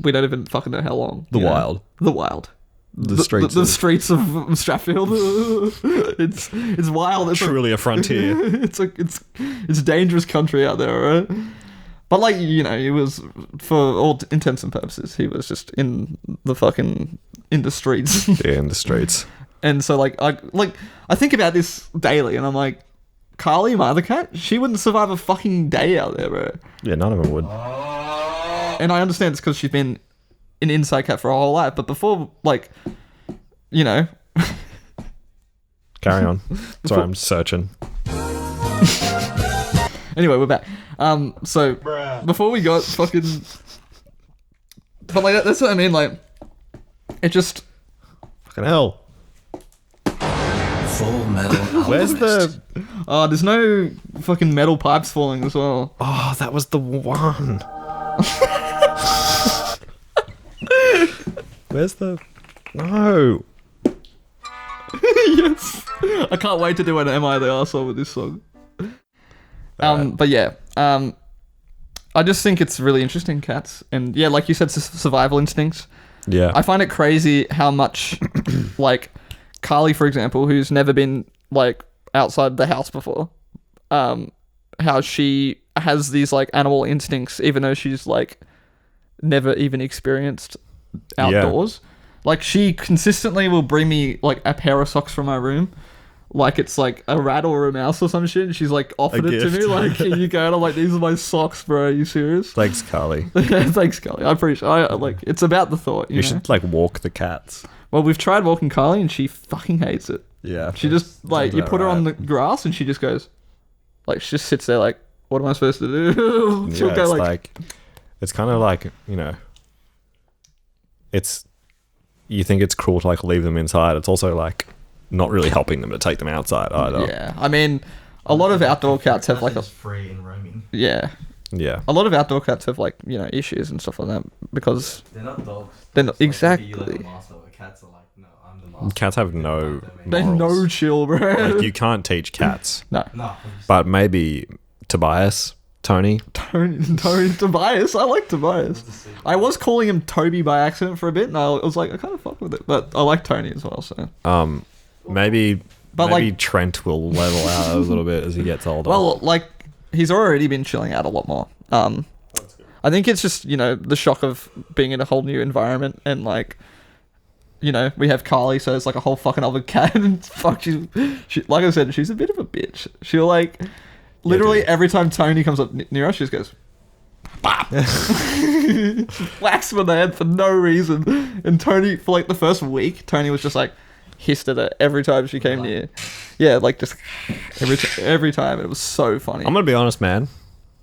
Speaker 2: We don't even fucking know how long.
Speaker 3: The wild.
Speaker 2: The wild.
Speaker 3: The streets.
Speaker 2: The streets of Stratfield. it's wild. It's
Speaker 3: Truly a frontier.
Speaker 2: It's a dangerous country out there, right? But like, you know, he was, for all intents and purposes, he was just in the streets.
Speaker 3: Yeah, in the streets.
Speaker 2: And so like I think about this daily, and I'm like, Carly, my other cat, she wouldn't survive a fucking day out there, bro.
Speaker 3: Yeah, none of them would.
Speaker 2: And I understand it's because she's been an inside cat for her whole life, but before, like, you know.
Speaker 3: Carry on. Sorry, I'm searching.
Speaker 2: Anyway, we're back. So before we got fucking, but like that's what I mean. Like, it just
Speaker 3: Fucking hell.
Speaker 5: Full Metal Alchemist.
Speaker 3: Where's the...
Speaker 2: there's no fucking metal pipes falling as well.
Speaker 3: Oh, that was the one. Where's the... No.
Speaker 2: Yes. I can't wait to do an Am I the Arsehole with this song. But yeah, I just think it's really interesting, cats. And yeah, like you said, survival instincts.
Speaker 3: Yeah.
Speaker 2: I find it crazy how much, like, Carly, for example, who's never been, like, outside the house before, how she has these, like, animal instincts, even though she's, like, never even experienced outdoors. Like, she consistently will bring me, like, a pair of socks from my room. Like, it's, like, a rat or a mouse or some shit. And she's, like, offered it to me. Like, here you go. And I'm like, these are my socks, bro. Are you serious?
Speaker 3: Thanks, Carly.
Speaker 2: Thanks, Carly. I appreciate it. Like, it's about the thought, you know?
Speaker 3: should, like, walk the cats.
Speaker 2: Well, we've tried walking Carly, and she fucking hates it.
Speaker 3: Yeah.
Speaker 2: She just, like, you put her on the grass, and she just goes, like, she just sits there, like, what am I supposed to do? She'll go, like...
Speaker 3: It's kind of like, you know... You think it's cruel to, like, leave them inside. It's also, like, not really helping them to take them outside either.
Speaker 2: Yeah. I mean, a lot of outdoor cats have, like, a...
Speaker 6: free and roaming.
Speaker 2: Yeah.
Speaker 3: Yeah.
Speaker 2: A lot of outdoor cats have, like, you know, issues and stuff like that because...
Speaker 6: They're not dogs.
Speaker 2: They're not...
Speaker 6: Like,
Speaker 2: Exactly.
Speaker 6: you let the master, cats are like, no, I'm the master.
Speaker 3: Cats have no
Speaker 2: They're
Speaker 3: morals.
Speaker 2: no chill, bro.
Speaker 3: Like, you can't teach cats.
Speaker 2: No.
Speaker 6: No.
Speaker 3: But maybe Tobias, Tony.
Speaker 2: Tony Tobias. I like Tobias. I was calling him Toby by accident for a bit, and I was like, I kind of fuck with it. But I like Tony as well, so...
Speaker 3: Maybe
Speaker 2: But,
Speaker 3: maybe
Speaker 2: like-
Speaker 3: Trent will level out a little bit as he gets older.
Speaker 2: Well, like, he's already been chilling out a lot more. I think it's just, you know, the shock of being in a whole new environment and, like, you know, we have Carly, so it's like a whole fucking other cat, and fuck, she like I said, she's a bit of a bitch. She'll, like, literally every time Tony comes up near us, she just goes, bop! Whacks him on the head for no reason. And Tony, for, like, the first week, Tony was just, like, hissed at her every time she came near. Yeah, like, just every time. It was so funny.
Speaker 3: I'm gonna be honest, man.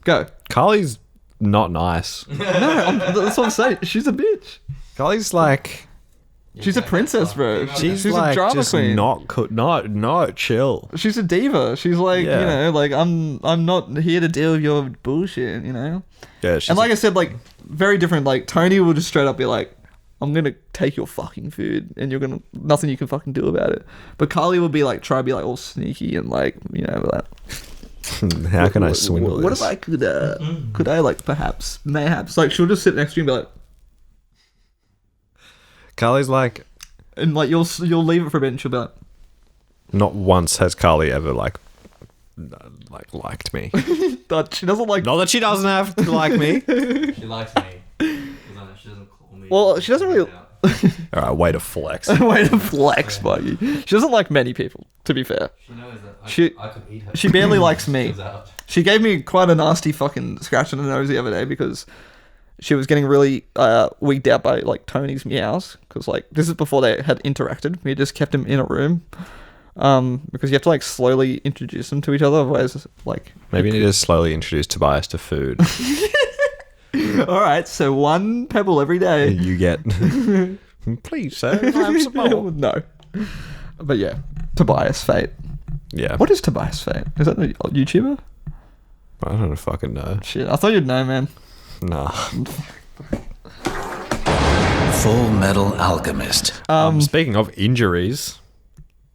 Speaker 2: Go.
Speaker 3: Carly's not nice.
Speaker 2: No, that's what I'm saying. She's a bitch.
Speaker 3: Carly's like...
Speaker 2: She's a princess, bro.
Speaker 3: She's
Speaker 2: a
Speaker 3: like
Speaker 2: drama
Speaker 3: just
Speaker 2: queen.
Speaker 3: not chill.
Speaker 2: She's a diva. She's like,
Speaker 3: Yeah.
Speaker 2: you know, like, I'm not here to deal with your bullshit, you know?
Speaker 3: Yeah, she's
Speaker 2: And like I said, like, very different. Like, Tony will just straight up be like, I'm going to take your fucking food and you're going to, nothing you can fucking do about it. But Carly will be like, try to be like all sneaky and like, you know, like,
Speaker 3: how can I swindle
Speaker 2: what
Speaker 3: this?
Speaker 2: if I could I like mayhaps, like, she'll just sit next to you and be like,
Speaker 3: Carly's like...
Speaker 2: and like, you'll leave it for a bit and she'll be like,
Speaker 3: Not once has Carly ever liked me.
Speaker 2: but she doesn't like,
Speaker 3: Not that she doesn't have to like me.
Speaker 6: She likes me. She doesn't call me.
Speaker 2: well, she doesn't really,
Speaker 3: All right, way to flex.
Speaker 2: way to flex, buddy. She doesn't like many people, to be fair.
Speaker 6: She knows that I could eat her.
Speaker 2: She barely likes me.
Speaker 6: She was out.
Speaker 2: She gave me quite a nasty fucking scratch on the nose the other day because she was getting really wigged out by like Tony's meows, because like this is before they had interacted. We just kept him in a room because you have to like slowly introduce them to each other, otherwise like
Speaker 3: Maybe you need to slowly introduce Tobias to food.
Speaker 2: all right, so one pebble every day.
Speaker 3: You get... Please, sir, have some more.
Speaker 2: No, but yeah, Tobias Fate.
Speaker 3: Yeah.
Speaker 2: What is Tobias Fate? Is that a YouTuber?
Speaker 3: I don't fucking know.
Speaker 2: Shit, I thought you'd know, man.
Speaker 3: Nah.
Speaker 5: Full Metal Alchemist.
Speaker 3: Speaking of injuries,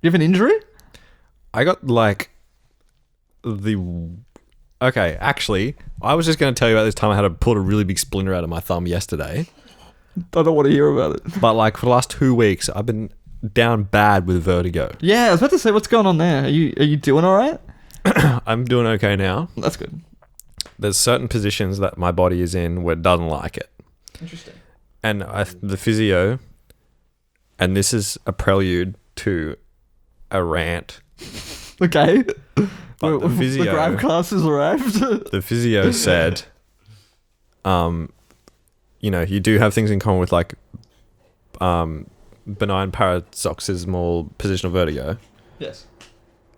Speaker 2: You have an injury?
Speaker 3: I got like Okay, actually, I was just going to tell you about this time I had to pull a really big splinter out of my thumb yesterday.
Speaker 2: I don't want to hear about it.
Speaker 3: But like for the last 2 weeks, I've been down bad with vertigo.
Speaker 2: Yeah, I was about to say, what's going on there? Are you doing all right?
Speaker 3: I'm doing okay now.
Speaker 2: That's good.
Speaker 3: There's certain positions that my body is in where it doesn't like it.
Speaker 2: Interesting.
Speaker 3: And the physio, and this is a prelude to a rant.
Speaker 2: Okay.
Speaker 3: But the physio,
Speaker 2: the grab class has arrived.
Speaker 3: the physio said, you know, you do have things in common with like benign paroxysmal positional vertigo,
Speaker 2: Yes.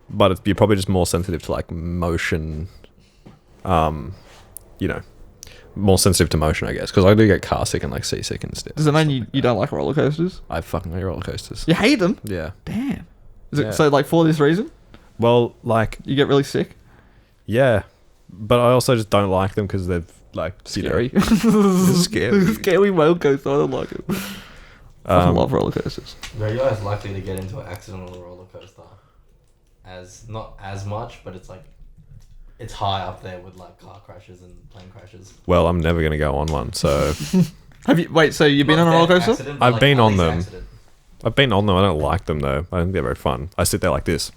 Speaker 3: but you're probably just more sensitive to like motion, you know, more sensitive to motion, I guess, because I do get car sick and like seasick and stuff.
Speaker 2: Does it mean you don't like roller coasters?
Speaker 3: I fucking hate roller coasters.
Speaker 2: You hate them?
Speaker 3: Yeah.
Speaker 2: Damn. Is
Speaker 3: Yeah.
Speaker 2: it so like for this reason?
Speaker 3: Well, like,
Speaker 2: You get really sick?
Speaker 3: yeah, but I also just don't like them because they're like
Speaker 2: Scary.
Speaker 3: You know, scary.
Speaker 2: Scary roller coaster. I don't like it. I love roller coasters.
Speaker 6: Bro, you're as likely to get into an accident on a roller coaster as not as much, but it's like it's high up there with like car crashes and plane crashes.
Speaker 3: Well, I'm never gonna go on one, so
Speaker 2: Have you? Wait, so you've been on a roller coaster?
Speaker 6: Accident, but,
Speaker 3: I've
Speaker 6: like,
Speaker 3: been
Speaker 6: at
Speaker 3: on
Speaker 6: least
Speaker 3: them.
Speaker 6: accident.
Speaker 3: I've been on them. I don't like them though. I don't think they're very fun. I sit there like this.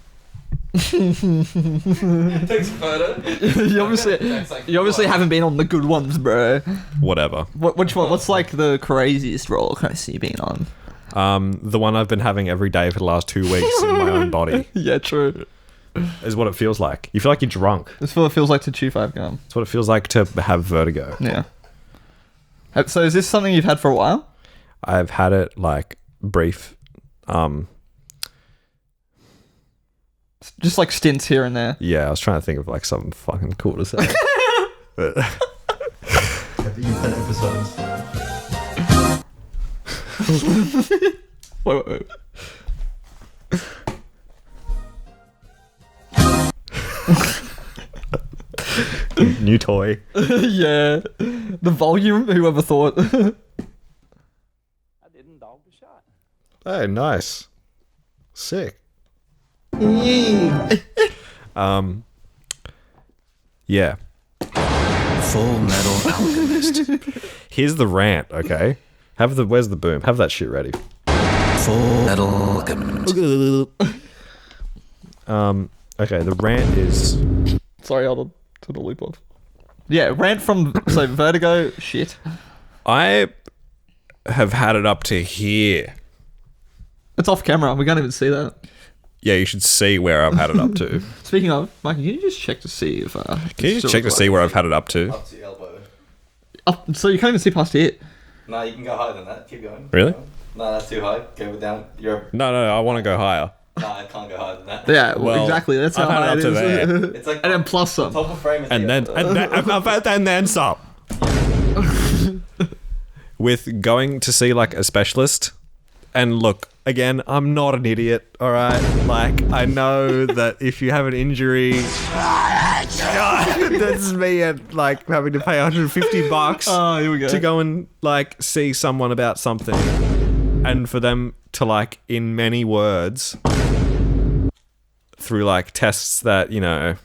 Speaker 6: Takes a photo.
Speaker 2: you obviously haven't been on the good ones, bro.
Speaker 3: Whatever.
Speaker 2: Which one? What's like the craziest roller coaster you've been on?
Speaker 3: The one I've been having every day for the last 2 weeks in my own body.
Speaker 2: Yeah, true.
Speaker 3: Is what it feels like. You feel like you're drunk.
Speaker 2: That's what it feels like to chew 5 gum.
Speaker 3: It's what it feels like to have vertigo.
Speaker 2: Yeah. So is this something you've had for a while?
Speaker 3: I've had it like brief.
Speaker 2: Just like stints here and there.
Speaker 3: Yeah, I was trying to think of like something fucking cool to say. But
Speaker 6: You've had episodes.
Speaker 2: Wait.
Speaker 3: New toy.
Speaker 2: Yeah. The volume, whoever thought.
Speaker 1: I didn't dog the shot.
Speaker 3: Hey, nice. Sick. Yeah.
Speaker 5: Full Metal Alchemist.
Speaker 3: Here's the rant, okay? Where's the boom? Have that shit ready.
Speaker 5: Full Metal Alchemist.
Speaker 3: Okay, the rant is...
Speaker 2: Sorry, hold on. Turn the loop off. Yeah, rant from Vertigo shit.
Speaker 3: I have had it up to here.
Speaker 2: It's off camera. We can't even see that.
Speaker 3: Yeah, you should see where I've had it up to.
Speaker 2: Speaking of, Mike, can you just check to see if...
Speaker 3: Can you just check to see where I've had it up to?
Speaker 6: Up to your elbow.
Speaker 2: So you can't even see past it.
Speaker 6: No, you can go higher than that. Keep going.
Speaker 3: Really?
Speaker 6: No, that's too high. Go down.
Speaker 3: No, I want to go higher.
Speaker 6: No, I can't go higher than that.
Speaker 2: Yeah,
Speaker 3: Well,
Speaker 2: exactly. That's how
Speaker 3: I've had
Speaker 2: high
Speaker 3: it up to there.
Speaker 6: It's like
Speaker 2: And then plus some.
Speaker 6: top of frame is
Speaker 3: And then some. With going to see like a specialist, and look, again, I'm not an idiot, all right? Like, I know that if you have an injury, that's me at like having to pay $150
Speaker 2: Oh, here we go.
Speaker 3: to go and like see someone about something, and for them to like, in many words, through like tests that, you know,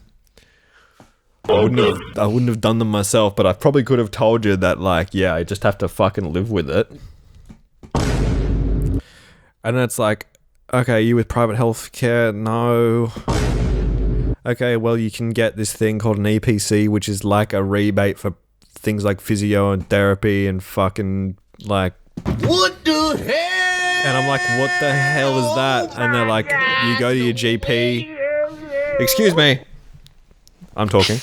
Speaker 3: I wouldn't have done them myself, but I probably could have told you that, like, yeah, I just have to fucking live with it. And then it's like, okay, you with private health care? No. Okay, well, you can get this thing called an EPC, which is like a rebate for things like physio and therapy and fucking, like...
Speaker 4: What the hell?
Speaker 3: And I'm like, what the hell is that? And they're like, you go to your GP. Excuse me. I'm talking.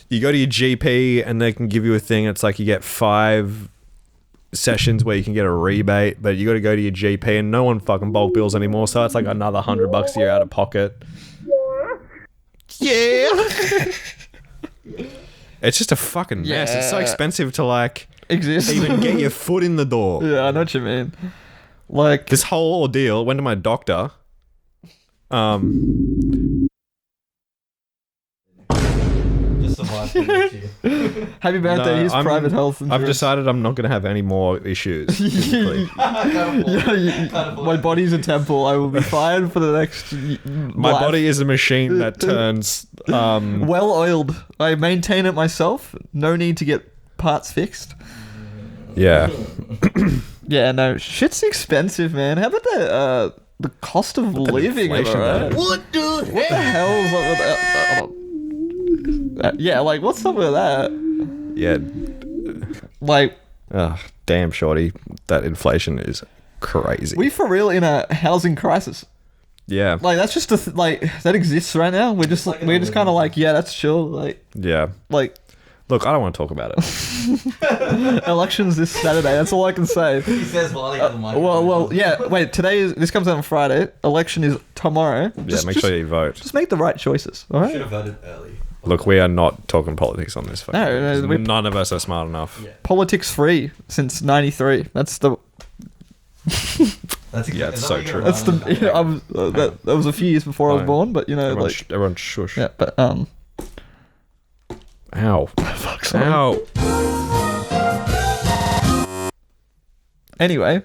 Speaker 3: You go to your GP and they can give you a thing. It's like you get 5 sessions where you can get a rebate, but you got to go to your GP and no one fucking bulk bills anymore. So it's like another $100 a year out of pocket. Yeah. It's just a fucking mess. It's so expensive to like
Speaker 2: Exist.
Speaker 3: even get your foot in the door.
Speaker 2: Yeah, I know what you mean. Like...
Speaker 3: This whole ordeal, went to my doctor.
Speaker 6: Just survive you.
Speaker 2: Happy birthday,
Speaker 3: No,
Speaker 2: here's private health insurance.
Speaker 3: I've decided I'm not going to have any more issues.
Speaker 2: My body's a temple. I will be fine for the next
Speaker 3: My
Speaker 2: life.
Speaker 3: body is a machine that turns...
Speaker 2: Well oiled. I maintain it myself. No need to get parts fixed.
Speaker 3: yeah.
Speaker 2: Yeah, no, shit's expensive, man. How about the cost of living?
Speaker 3: inflation,
Speaker 2: Right?
Speaker 3: though.
Speaker 4: What the
Speaker 2: What the hell's up with that? Yeah, like what's up with that?
Speaker 3: Yeah.
Speaker 2: Like,
Speaker 3: Damn, shorty. That inflation is crazy.
Speaker 2: we for real in a housing crisis.
Speaker 3: Yeah.
Speaker 2: Like that's just that exists right now. We're just kind of like, yeah, that's chill. Like
Speaker 3: Yeah. Look, I don't want to talk about it.
Speaker 2: elections this Saturday. That's all I can say.
Speaker 6: He says while he has the mic.
Speaker 2: Well, yeah. Wait, this comes out on Friday. Election is tomorrow.
Speaker 3: Yeah, make sure you vote.
Speaker 2: Just make the right choices. All right.
Speaker 6: Should have voted early.
Speaker 3: Look, we are not talking politics on this phone.
Speaker 2: No,
Speaker 3: None of us are smart enough.
Speaker 6: Yeah.
Speaker 2: Politics free since '93. That's the.
Speaker 6: That's
Speaker 3: Yeah, it's so true.
Speaker 2: That's the. That was a few years before I was born, but you know,
Speaker 3: Everyone,
Speaker 2: like.
Speaker 3: everyone shush.
Speaker 2: Yeah, but
Speaker 3: Ow. Ow.
Speaker 2: Anyway,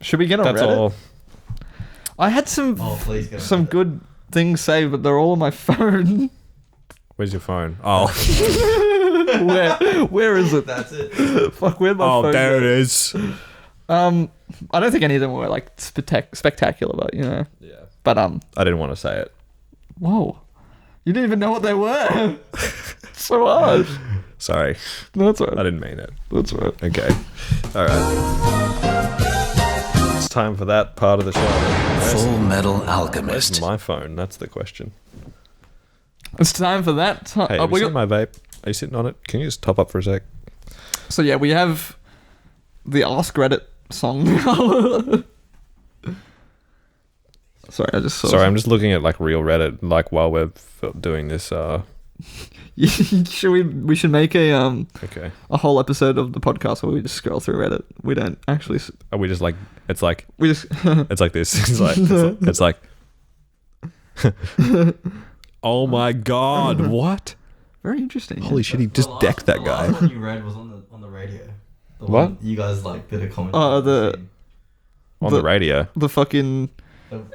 Speaker 2: should we get on
Speaker 3: That's
Speaker 2: Reddit?
Speaker 3: all.
Speaker 2: I had some good things saved, but they're all on my phone.
Speaker 3: Where's your phone? Oh.
Speaker 2: Where is it?
Speaker 6: That's it.
Speaker 2: Fuck, where'd my phone
Speaker 3: There
Speaker 2: go?
Speaker 3: it is.
Speaker 2: I don't think any of them were like spectacular, but you know.
Speaker 3: Yeah.
Speaker 2: But
Speaker 3: I didn't want to say it.
Speaker 2: whoa, you didn't even know what they were. So hard.
Speaker 3: Sorry.
Speaker 2: No, that's right.
Speaker 3: I didn't mean it.
Speaker 2: That's right.
Speaker 3: Okay. All right. It's time for that part of the show.
Speaker 5: Full Metal
Speaker 3: Where's
Speaker 5: Alchemist.
Speaker 3: my phone? That's the question.
Speaker 2: It's time for that.
Speaker 3: Hey, have you seen my vape? Are you sitting on it? Can you just top up for a sec?
Speaker 2: So yeah, we have the Ask Reddit song now. Sorry, I just saw.
Speaker 3: Sorry, I'm just looking at like real Reddit, like while we're doing this.
Speaker 2: We should make a
Speaker 3: Okay.
Speaker 2: a whole episode of the podcast where we just scroll through Reddit. We don't actually.
Speaker 3: Are we just like? It's like.
Speaker 2: We just.
Speaker 3: It's like this. It's like. Oh my god! What?
Speaker 2: Very interesting.
Speaker 3: Holy shit! He just decked that guy.
Speaker 6: The last one you read was on the radio. The
Speaker 3: What?
Speaker 6: one you guys like did a comment.
Speaker 2: Oh,
Speaker 3: On the radio.
Speaker 2: the fucking.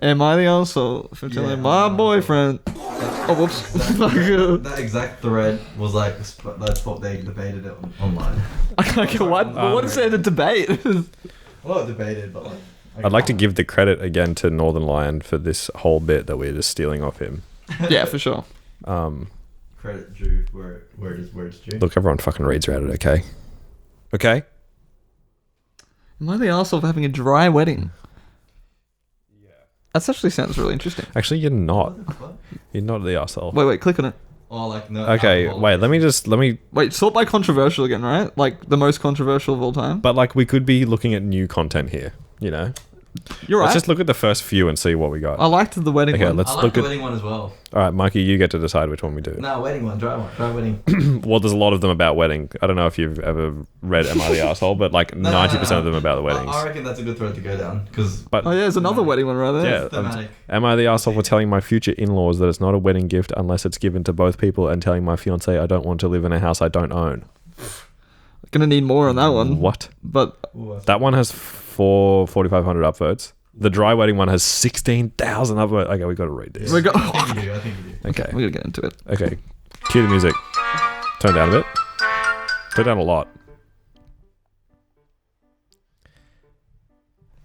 Speaker 2: Am I the asshole for telling
Speaker 6: Yeah,
Speaker 2: my boyfriend? Oh, whoops.
Speaker 6: That exact thread was like that's what they debated it online.
Speaker 2: Okay, what? But what is there to debate?
Speaker 6: Well, not debated, but like.
Speaker 3: I'd like to give the credit again to Northern Lion for this whole bit that we're just stealing off him.
Speaker 2: Yeah, for sure.
Speaker 6: Credit due where it's due.
Speaker 3: Look, everyone fucking reads Reddit, okay? Okay?
Speaker 2: Am I the asshole for having a dry wedding? Yeah. That actually sounds really interesting.
Speaker 3: Actually, you're not.
Speaker 6: What?
Speaker 3: You're not the asshole.
Speaker 2: Wait, click on it.
Speaker 6: Oh, like no.
Speaker 3: Okay,
Speaker 6: alcohol.
Speaker 3: wait, let me.
Speaker 2: Wait, sort by controversial again, right? Like the most controversial of all time.
Speaker 3: But like, we could be looking at new content here, you know?
Speaker 2: You're right.
Speaker 3: Let's just look at the first few and see what we got.
Speaker 2: I liked the wedding
Speaker 3: Okay,
Speaker 2: one.
Speaker 3: let's
Speaker 6: I like
Speaker 3: look
Speaker 6: the
Speaker 3: at.
Speaker 6: wedding one as well.
Speaker 3: All right, Mikey, you get to decide which one we do.
Speaker 6: No, wedding one, dry wedding.
Speaker 3: Well, there's a lot of them about wedding. I don't know if you've ever read Am I the Asshole, but like 90% of them about the weddings.
Speaker 6: I reckon that's a good thread to go down because.
Speaker 3: But
Speaker 2: Oh yeah, there's another wedding one right there.
Speaker 3: yeah,
Speaker 6: thematic.
Speaker 3: am I the asshole for telling my future in-laws that it's not a wedding gift unless it's given to both people, and telling my fiance I don't want to live in a house I don't own?
Speaker 2: Gonna need more on that one.
Speaker 3: What?
Speaker 2: But
Speaker 3: That one has 4,500 upvotes. The dry wedding one has 16,000 upvotes. Okay, we got to read this.
Speaker 2: we got.
Speaker 6: I think you do.
Speaker 3: Okay,
Speaker 2: We're gonna get into it.
Speaker 3: okay. Cue the music. Turn down a bit. Turn down a lot.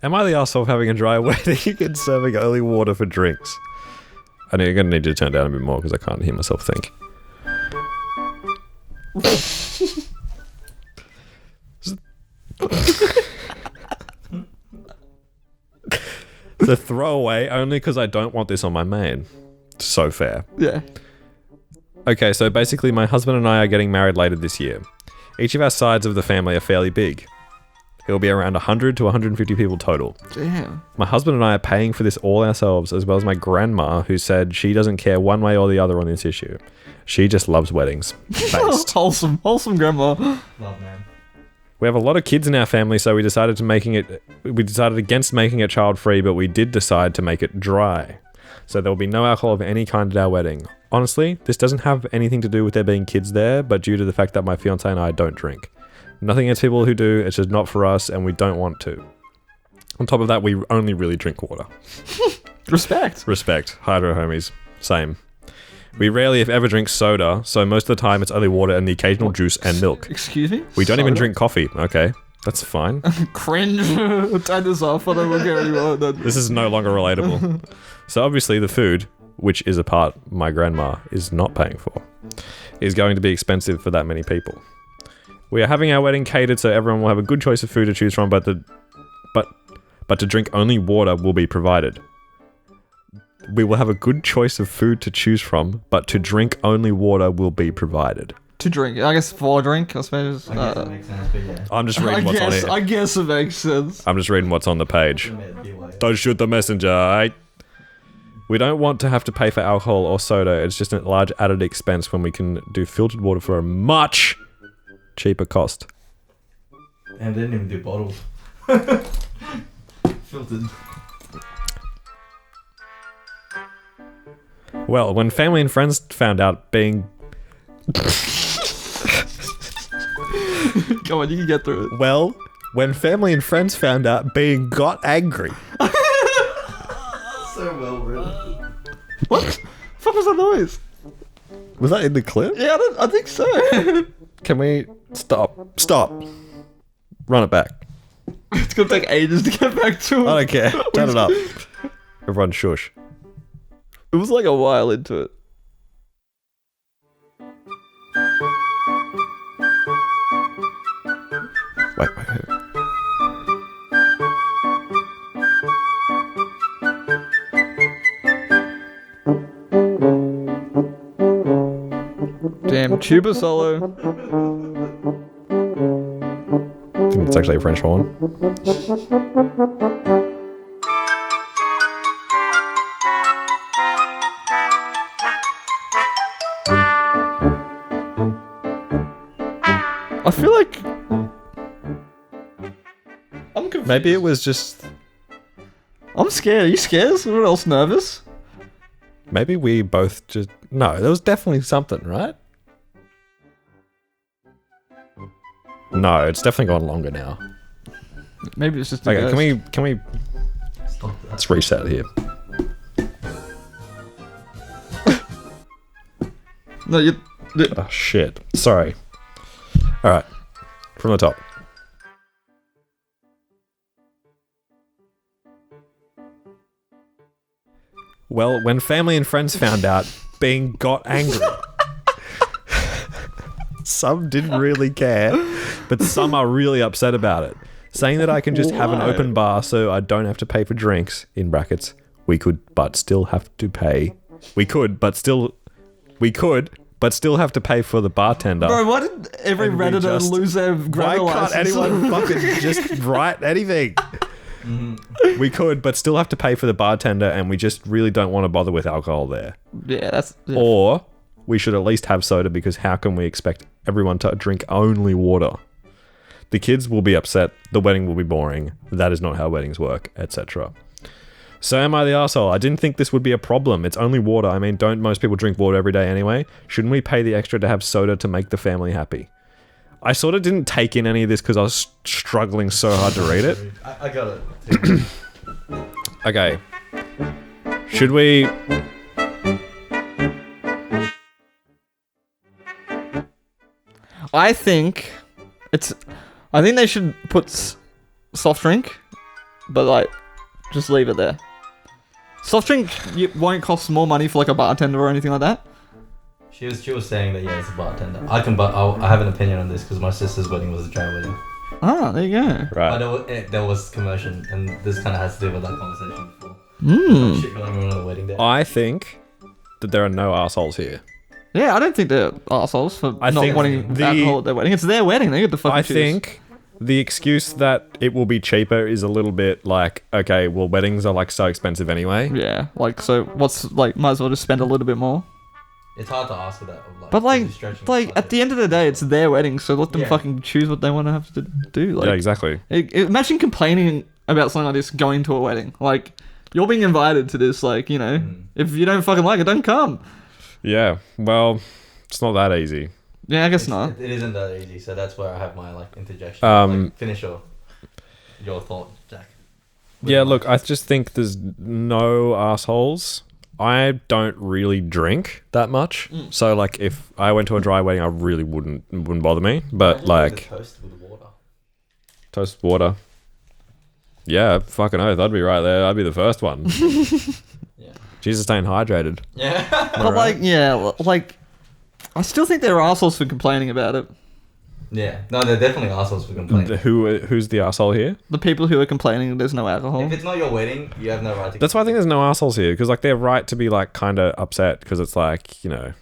Speaker 3: Am I the asshole of having a dry wedding and serving only water for drinks? I know you're going to need to turn down a bit more because I can't hear myself think. The throwaway only because I don't want this on my main. So fair.
Speaker 2: Yeah.
Speaker 3: Okay, so basically my husband and I are getting married later this year. Each of our sides of the family are fairly big. It will be around 100 to 150 people total.
Speaker 2: Damn.
Speaker 3: My husband and I are paying for this all ourselves, as well as my grandma, who said she doesn't care one way or the other on this issue. She just loves weddings. Based.
Speaker 2: Wholesome grandma.
Speaker 6: Love, man.
Speaker 3: We have a lot of kids in our family, so we decided against making it child-free, but we did decide to make it dry. So there will be no alcohol of any kind at our wedding. Honestly, this doesn't have anything to do with there being kids there, but due to the fact that my fiance and I don't drink. Nothing against people who do, it's just not for us, and we don't want to. On top of that, we only really drink water.
Speaker 2: Respect.
Speaker 3: Respect. Hydro homies. Same. We rarely, if ever, drink soda, so most of the time it's only water and the occasional juice and milk.
Speaker 2: Excuse me?
Speaker 3: We don't even
Speaker 2: Soda?
Speaker 3: drink coffee. Okay, that's fine.
Speaker 2: Cringe. Turn this off. I don't look at anymore.
Speaker 3: This is no longer relatable. So obviously the food, which is a part my grandma is not paying for, is going to be expensive for that many people. We are having our wedding catered so everyone will have a good choice of food to choose from, but to drink only water will be provided. We will have a good choice of food to choose from, but to drink only water will be provided.
Speaker 2: To drink. I guess for a drink, I suppose.
Speaker 6: I guess that makes sense, but yeah.
Speaker 3: I'm just reading what's on
Speaker 2: I
Speaker 3: here.
Speaker 2: guess it makes sense.
Speaker 3: I'm just reading what's on the page. Don't shoot the messenger, alright? We don't want to have to pay for alcohol or soda. It's just a large added expense when we can do filtered water for a much cheaper cost.
Speaker 6: And they didn't even do bottles. Filtered.
Speaker 3: Well, when family and friends found out being...
Speaker 2: Come on, you can get through it.
Speaker 3: Well, when family and friends found out being got angry.
Speaker 6: So well written.
Speaker 2: What the fuck was that noise?
Speaker 3: Was that in the clip?
Speaker 2: Yeah, I think so.
Speaker 3: Can we... Stop. Run it back.
Speaker 2: It's gonna take ages to get back to it.
Speaker 3: I don't care. Turn it up. Everyone shush.
Speaker 2: It was like a while into it.
Speaker 3: Wait.
Speaker 2: Damn, tuba solo.
Speaker 3: I think it's actually a French horn.
Speaker 2: I feel like I'm confused.
Speaker 3: Maybe it was just.
Speaker 2: I'm scared. Are you scared? Is anyone else nervous?
Speaker 3: Maybe we both just. No, there was definitely something, right? No, it's definitely gone longer now.
Speaker 2: Maybe it's just. A
Speaker 3: Okay,
Speaker 2: ghost.
Speaker 3: can we?
Speaker 6: Stop that.
Speaker 3: Let's reset here.
Speaker 2: No, you.
Speaker 3: Oh shit! Sorry. All right, from the top. Well, when family and friends found out, Bing got angry. Some didn't really care, but some are really upset about it, saying that I can just have an open bar so I don't have to pay for drinks, in brackets. We could, but still have to pay for the bartender.
Speaker 2: Bro, why did every
Speaker 3: And we
Speaker 2: Redditor
Speaker 3: just-
Speaker 2: lose their
Speaker 3: Why
Speaker 2: grammar
Speaker 3: can't
Speaker 2: license?
Speaker 3: anyone fucking just write anything? We could, but still have to pay for the bartender, and we just really don't want to bother with alcohol there.
Speaker 2: Yeah, that's. Yeah.
Speaker 3: Or we should at least have soda, because how can we expect everyone to drink only water? The kids will be upset, the wedding will be boring, that is not how weddings work, etc. So am I the arsehole? I didn't think this would be a problem. It's only water. I mean, don't most people drink water every day anyway? Shouldn't we pay the extra to have soda to make the family happy? I sort of didn't take in any of this because I was struggling so hard to read it.
Speaker 6: I got it.
Speaker 3: Okay. Should we...
Speaker 2: I think they should put soft drink, but like, just leave it there. Soft drink won't cost more money for like a bartender or anything like that.
Speaker 6: She was saying that it's a bartender. I have an opinion on this because my sister's wedding was a dry wedding.
Speaker 2: Ah, there you go.
Speaker 3: Right.
Speaker 6: But there was commotion, and this kind of has to do with that conversation before. Shit going on the wedding day.
Speaker 3: I think that there are no assholes here.
Speaker 2: Yeah, I don't think they're assholes for
Speaker 3: I
Speaker 2: not
Speaker 3: think
Speaker 2: wanting
Speaker 3: the-
Speaker 2: alcohol at their wedding. It's their wedding. They get the fucking
Speaker 3: I
Speaker 2: choose.
Speaker 3: think the excuse that it will be cheaper is a little bit like, okay, well, weddings are like so expensive anyway.
Speaker 2: Yeah, like, so what's like, might as well just spend a little bit more.
Speaker 6: It's hard to ask for that.
Speaker 2: But like,
Speaker 6: you're stretching
Speaker 2: like at the end of the day, it's their wedding, so let them
Speaker 6: Yeah.
Speaker 2: fucking choose what they want to have to do. Like,
Speaker 3: Yeah, exactly.
Speaker 2: Imagine complaining about something like this going to a wedding. Like, you're being invited to this. Like, you know, if you don't fucking like it, don't come.
Speaker 3: Yeah, well, it's not that easy.
Speaker 2: Yeah, I guess not.
Speaker 6: It isn't that easy, so that's where I have my like interjection. Like, finish your thought, Jack.
Speaker 3: Yeah, look, I just think there's no assholes. I don't really drink that much, so like if I went to a dry wedding, I really wouldn't bother me. But like
Speaker 6: Toast with water.
Speaker 3: toast water, yeah, fucking oath, I'd be right there. I'd be the first one.
Speaker 6: Yeah.
Speaker 3: Jesus, staying hydrated.
Speaker 6: Yeah.
Speaker 2: But like, yeah, like, I still think there are assholes for complaining about it.
Speaker 6: Yeah. No, they're definitely assholes for complaining.
Speaker 3: Who's the asshole here?
Speaker 2: The people who are complaining there's no alcohol.
Speaker 6: If it's not your wedding, you have no right to.
Speaker 3: That's why I think there's no assholes here, because like they're right to be like kind of upset, because it's like, you know.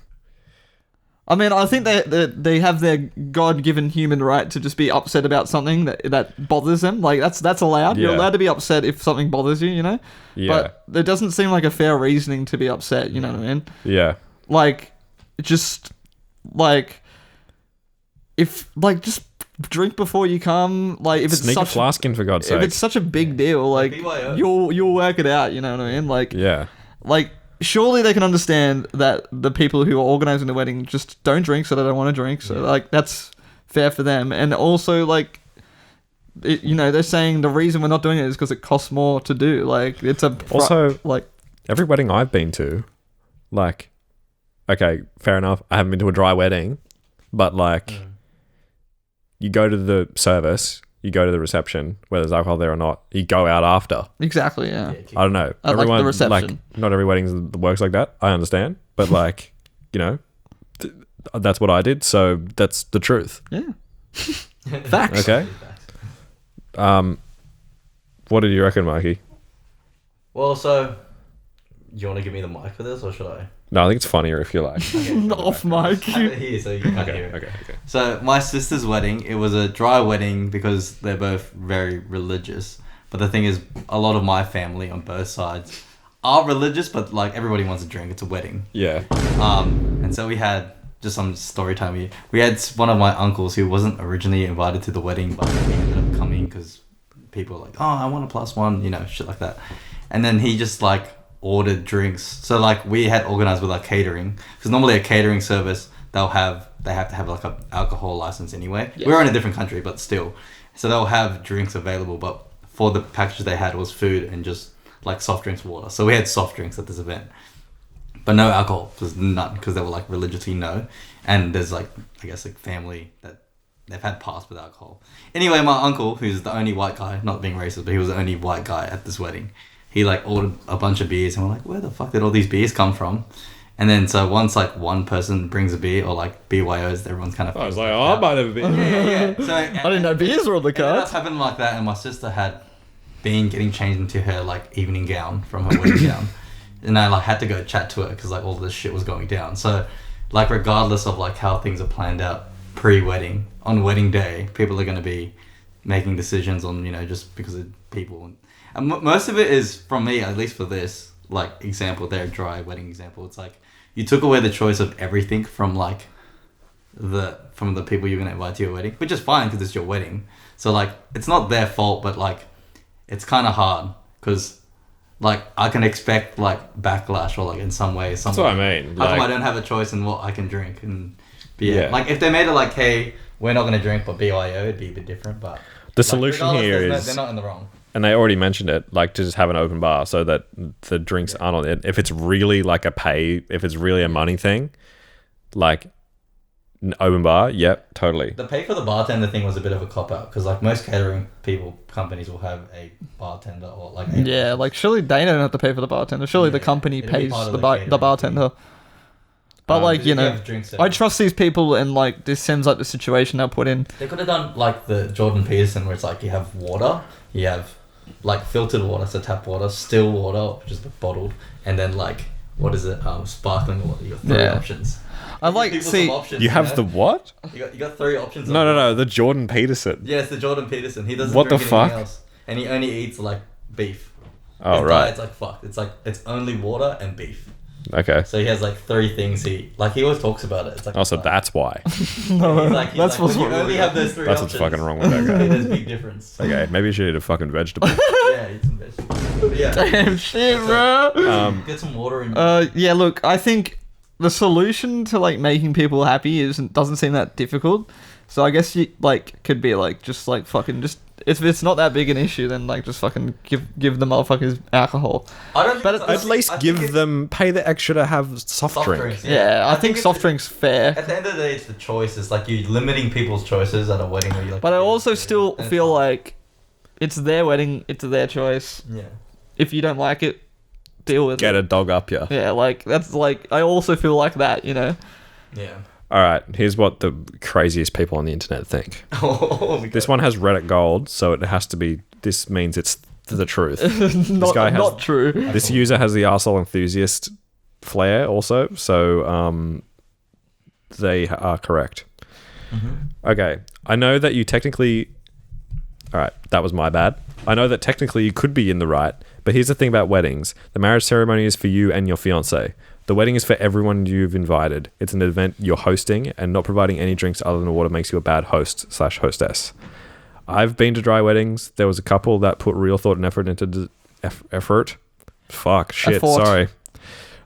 Speaker 2: I mean, I think they have their God-given human right to just be upset about something that bothers them. Like, that's allowed. You're
Speaker 3: Yeah.
Speaker 2: allowed to be upset if something bothers you, you know?
Speaker 3: Yeah.
Speaker 2: But there doesn't seem like a fair reasoning to be upset, you know what I mean?
Speaker 3: Yeah.
Speaker 2: Like, just, like, if, like, just drink before you come. Like, if it's
Speaker 3: Sneak a
Speaker 2: such
Speaker 3: flask in, for God's
Speaker 2: if
Speaker 3: sake.
Speaker 2: it's such a big deal, like,
Speaker 6: BYO.
Speaker 2: you'll work it out, you know what I mean? Like,
Speaker 3: Yeah.
Speaker 2: like, surely they can understand that the people who are organizing the wedding just don't drink, so they don't want to drink. So, like, that's fair for them. And also, like, you know, they're saying the reason we're not doing it is because it costs more to do. Like, it's a
Speaker 3: Also,
Speaker 2: like,
Speaker 3: every wedding I've been to, like, okay, fair enough, I haven't been to a dry wedding, but like, you go to the service, you go to the reception, whether there's alcohol there or not. You go out after.
Speaker 2: Exactly. Yeah.
Speaker 3: I don't know.
Speaker 2: At, like, the reception.
Speaker 3: Not every wedding works like that. I understand, but like, you know, that's what I did. So that's the truth.
Speaker 2: Yeah. Facts.
Speaker 3: Okay. What did you reckon, Mikey?
Speaker 6: Well, so you want to give me the mic for this, or should I?
Speaker 3: No, I think it's funnier if you like.
Speaker 2: Off mic.
Speaker 6: Have it here so you can hear it.
Speaker 3: Okay.
Speaker 6: So my sister's wedding, it was a dry wedding because they're both very religious. But the thing is, a lot of my family on both sides are religious, but like everybody wants a drink. It's a wedding.
Speaker 3: Yeah.
Speaker 6: And so we had just some story time here. We had one of my uncles who wasn't originally invited to the wedding, but he ended up coming because people were like, oh, I want a +1, you know, shit like that. And then he just like ordered drinks. So like we had organized with our catering, because normally a catering service they have to have like a alcohol license anyway.
Speaker 2: Yes.
Speaker 6: We're in a different country, but still. So they'll have drinks available, but for the package they had was food and just like soft drinks, water. So we had soft drinks at this event, but no alcohol. There's none because they were like religiously no. And there's like, I guess like family that they've had past with alcohol. Anyway, my uncle, who's the only white guy, not being racist, but he was the only white guy at this wedding. He like ordered a bunch of beers and we're like, where the fuck did all these beers come from? And then so once like one person brings a beer or like BYOs, everyone's kind of.
Speaker 3: I was like, oh, I might have a beer.
Speaker 6: Yeah. So
Speaker 2: I didn't know beers were on the
Speaker 6: it ended up
Speaker 2: cards.
Speaker 6: happening like that, and my sister had been getting changed into her like evening gown from her wedding gown, and I like had to go chat to her because like all this shit was going down. So like regardless of like how things are planned out pre-wedding, on wedding day, people are going to be making decisions on, you know, just because of people. And most of it is, from me, at least for this like example there, dry wedding example, it's like you took away the choice of everything from like the people you're going to invite to your wedding, which is fine because it's your wedding. So like it's not their fault, but like it's kind of hard because like I can expect like backlash or like in some way.
Speaker 3: That's what I mean.
Speaker 6: How come
Speaker 3: Like,
Speaker 6: I don't have a choice in what I can drink and beer?
Speaker 3: Yeah.
Speaker 6: Like if they made it like, hey, we're not going to drink, but BYO, it'd be a bit different. But
Speaker 3: the
Speaker 6: like,
Speaker 3: solution
Speaker 6: regardless,
Speaker 3: here
Speaker 6: they're
Speaker 3: is,
Speaker 6: not in the wrong.
Speaker 3: and they already mentioned it, like to just have an open bar so that the drinks aren't on it. If it's really like if it's really a money thing, like an open bar, yep, totally.
Speaker 6: The pay for the bartender thing was a bit of a cop out because like most catering companies will have a bartender or like
Speaker 2: Yeah, like surely they don't have to pay for the bartender. Surely the company
Speaker 6: it'd be
Speaker 2: pays
Speaker 6: part of
Speaker 2: the
Speaker 6: the catering
Speaker 2: bartender. But like, you know,
Speaker 6: drinks
Speaker 2: I trust these people, and like this seems like the situation they'll put in.
Speaker 6: They could have done like the Jordan Peterson where it's like you have water, you have like filtered water, so tap water, still water, which is bottled, and then like what is it, sparkling water. You got three options.
Speaker 2: I like
Speaker 6: People
Speaker 2: see
Speaker 6: some options,
Speaker 3: You have
Speaker 6: know?
Speaker 3: the what?
Speaker 6: You got three options.
Speaker 3: No, the Jordan Peterson.
Speaker 6: Yeah, it's the Jordan Peterson. He doesn't
Speaker 3: What the
Speaker 6: drink anything
Speaker 3: fuck?
Speaker 6: else, and he only eats like beef.
Speaker 3: Oh,
Speaker 6: His
Speaker 3: right.
Speaker 6: diet's like fucked. It's like it's only water and beef.
Speaker 3: Okay.
Speaker 6: So he has like three things he always talks about it. It's like
Speaker 3: Oh, so that's why.
Speaker 6: he's
Speaker 2: That's
Speaker 6: like,
Speaker 2: what's
Speaker 6: when you
Speaker 2: wrong
Speaker 6: only have those three
Speaker 3: That's
Speaker 6: options.
Speaker 3: what's fucking wrong with that guy.
Speaker 6: There's a big difference.
Speaker 3: Okay, maybe you should eat a fucking vegetable.
Speaker 6: Yeah, eat some vegetables. But yeah,
Speaker 2: damn shit, bro.
Speaker 6: get some water in.
Speaker 2: Yeah, look, I think the solution to like making people happy doesn't seem that difficult. So I guess you like could be like just like fucking just if it's not that big an issue, then like just fucking give the motherfuckers alcohol.
Speaker 6: I don't.
Speaker 2: but
Speaker 6: think
Speaker 3: At least give them, pay the extra to have soft drink.
Speaker 2: Yeah, I think soft drinks fair.
Speaker 6: At the end of the day, it's the choice. It's like you're limiting people's choices at a wedding. Where you like.
Speaker 2: But I also still feel like it's their wedding, it's their choice.
Speaker 6: Yeah.
Speaker 2: If you don't like it, deal with
Speaker 3: Get
Speaker 2: it.
Speaker 3: a dog up ya.
Speaker 2: Yeah, like that's like I also feel like that, you know.
Speaker 6: Yeah.
Speaker 3: All right, here's what the craziest people on the internet think.
Speaker 6: Oh,
Speaker 3: This one has Reddit gold, so it has to be. This means it's the truth.
Speaker 2: not,
Speaker 3: guy has-
Speaker 2: not true.
Speaker 3: This user has the arsehole enthusiast flair also, so they are correct. Okay, I know that you technically... All right, that was my bad. I know that technically you could be in the right, but here's the thing about weddings. The marriage ceremony is for you and your fiancé. The wedding is for everyone you've invited. It's an event you're hosting, and not providing any drinks other than water makes you a bad host/hostess. I've been to dry weddings. There was a couple that put real thought and effort into
Speaker 2: Effort.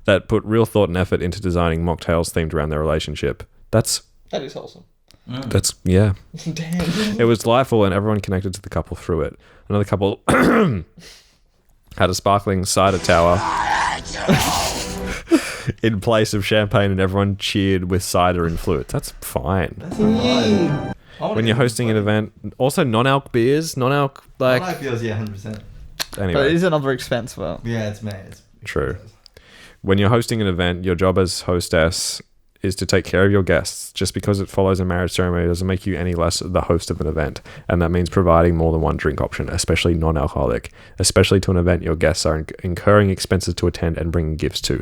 Speaker 3: that put real thought and effort into designing mocktails themed around their relationship.
Speaker 2: That is wholesome.
Speaker 3: That's yeah.
Speaker 2: Damn.
Speaker 3: It was delightful, and everyone connected to the couple through it. Another couple had a sparkling cider tower in place of champagne, and everyone cheered with cider influence. That's fine.
Speaker 6: That's alright.
Speaker 3: when you're hosting an event. Also, non-alc beers, non-alc like.
Speaker 6: Non-alc beers, yeah, 100%.
Speaker 3: Anyway,
Speaker 2: But it is another expense, well.
Speaker 6: Yeah, it's made. It's
Speaker 3: true. When you're hosting an event, your job as hostess is to take care of your guests. Just because it follows a marriage ceremony doesn't make you any less the host of an event. And that means providing more than one drink option, especially non-alcoholic, especially to an event your guests are incurring expenses to attend and bringing gifts to.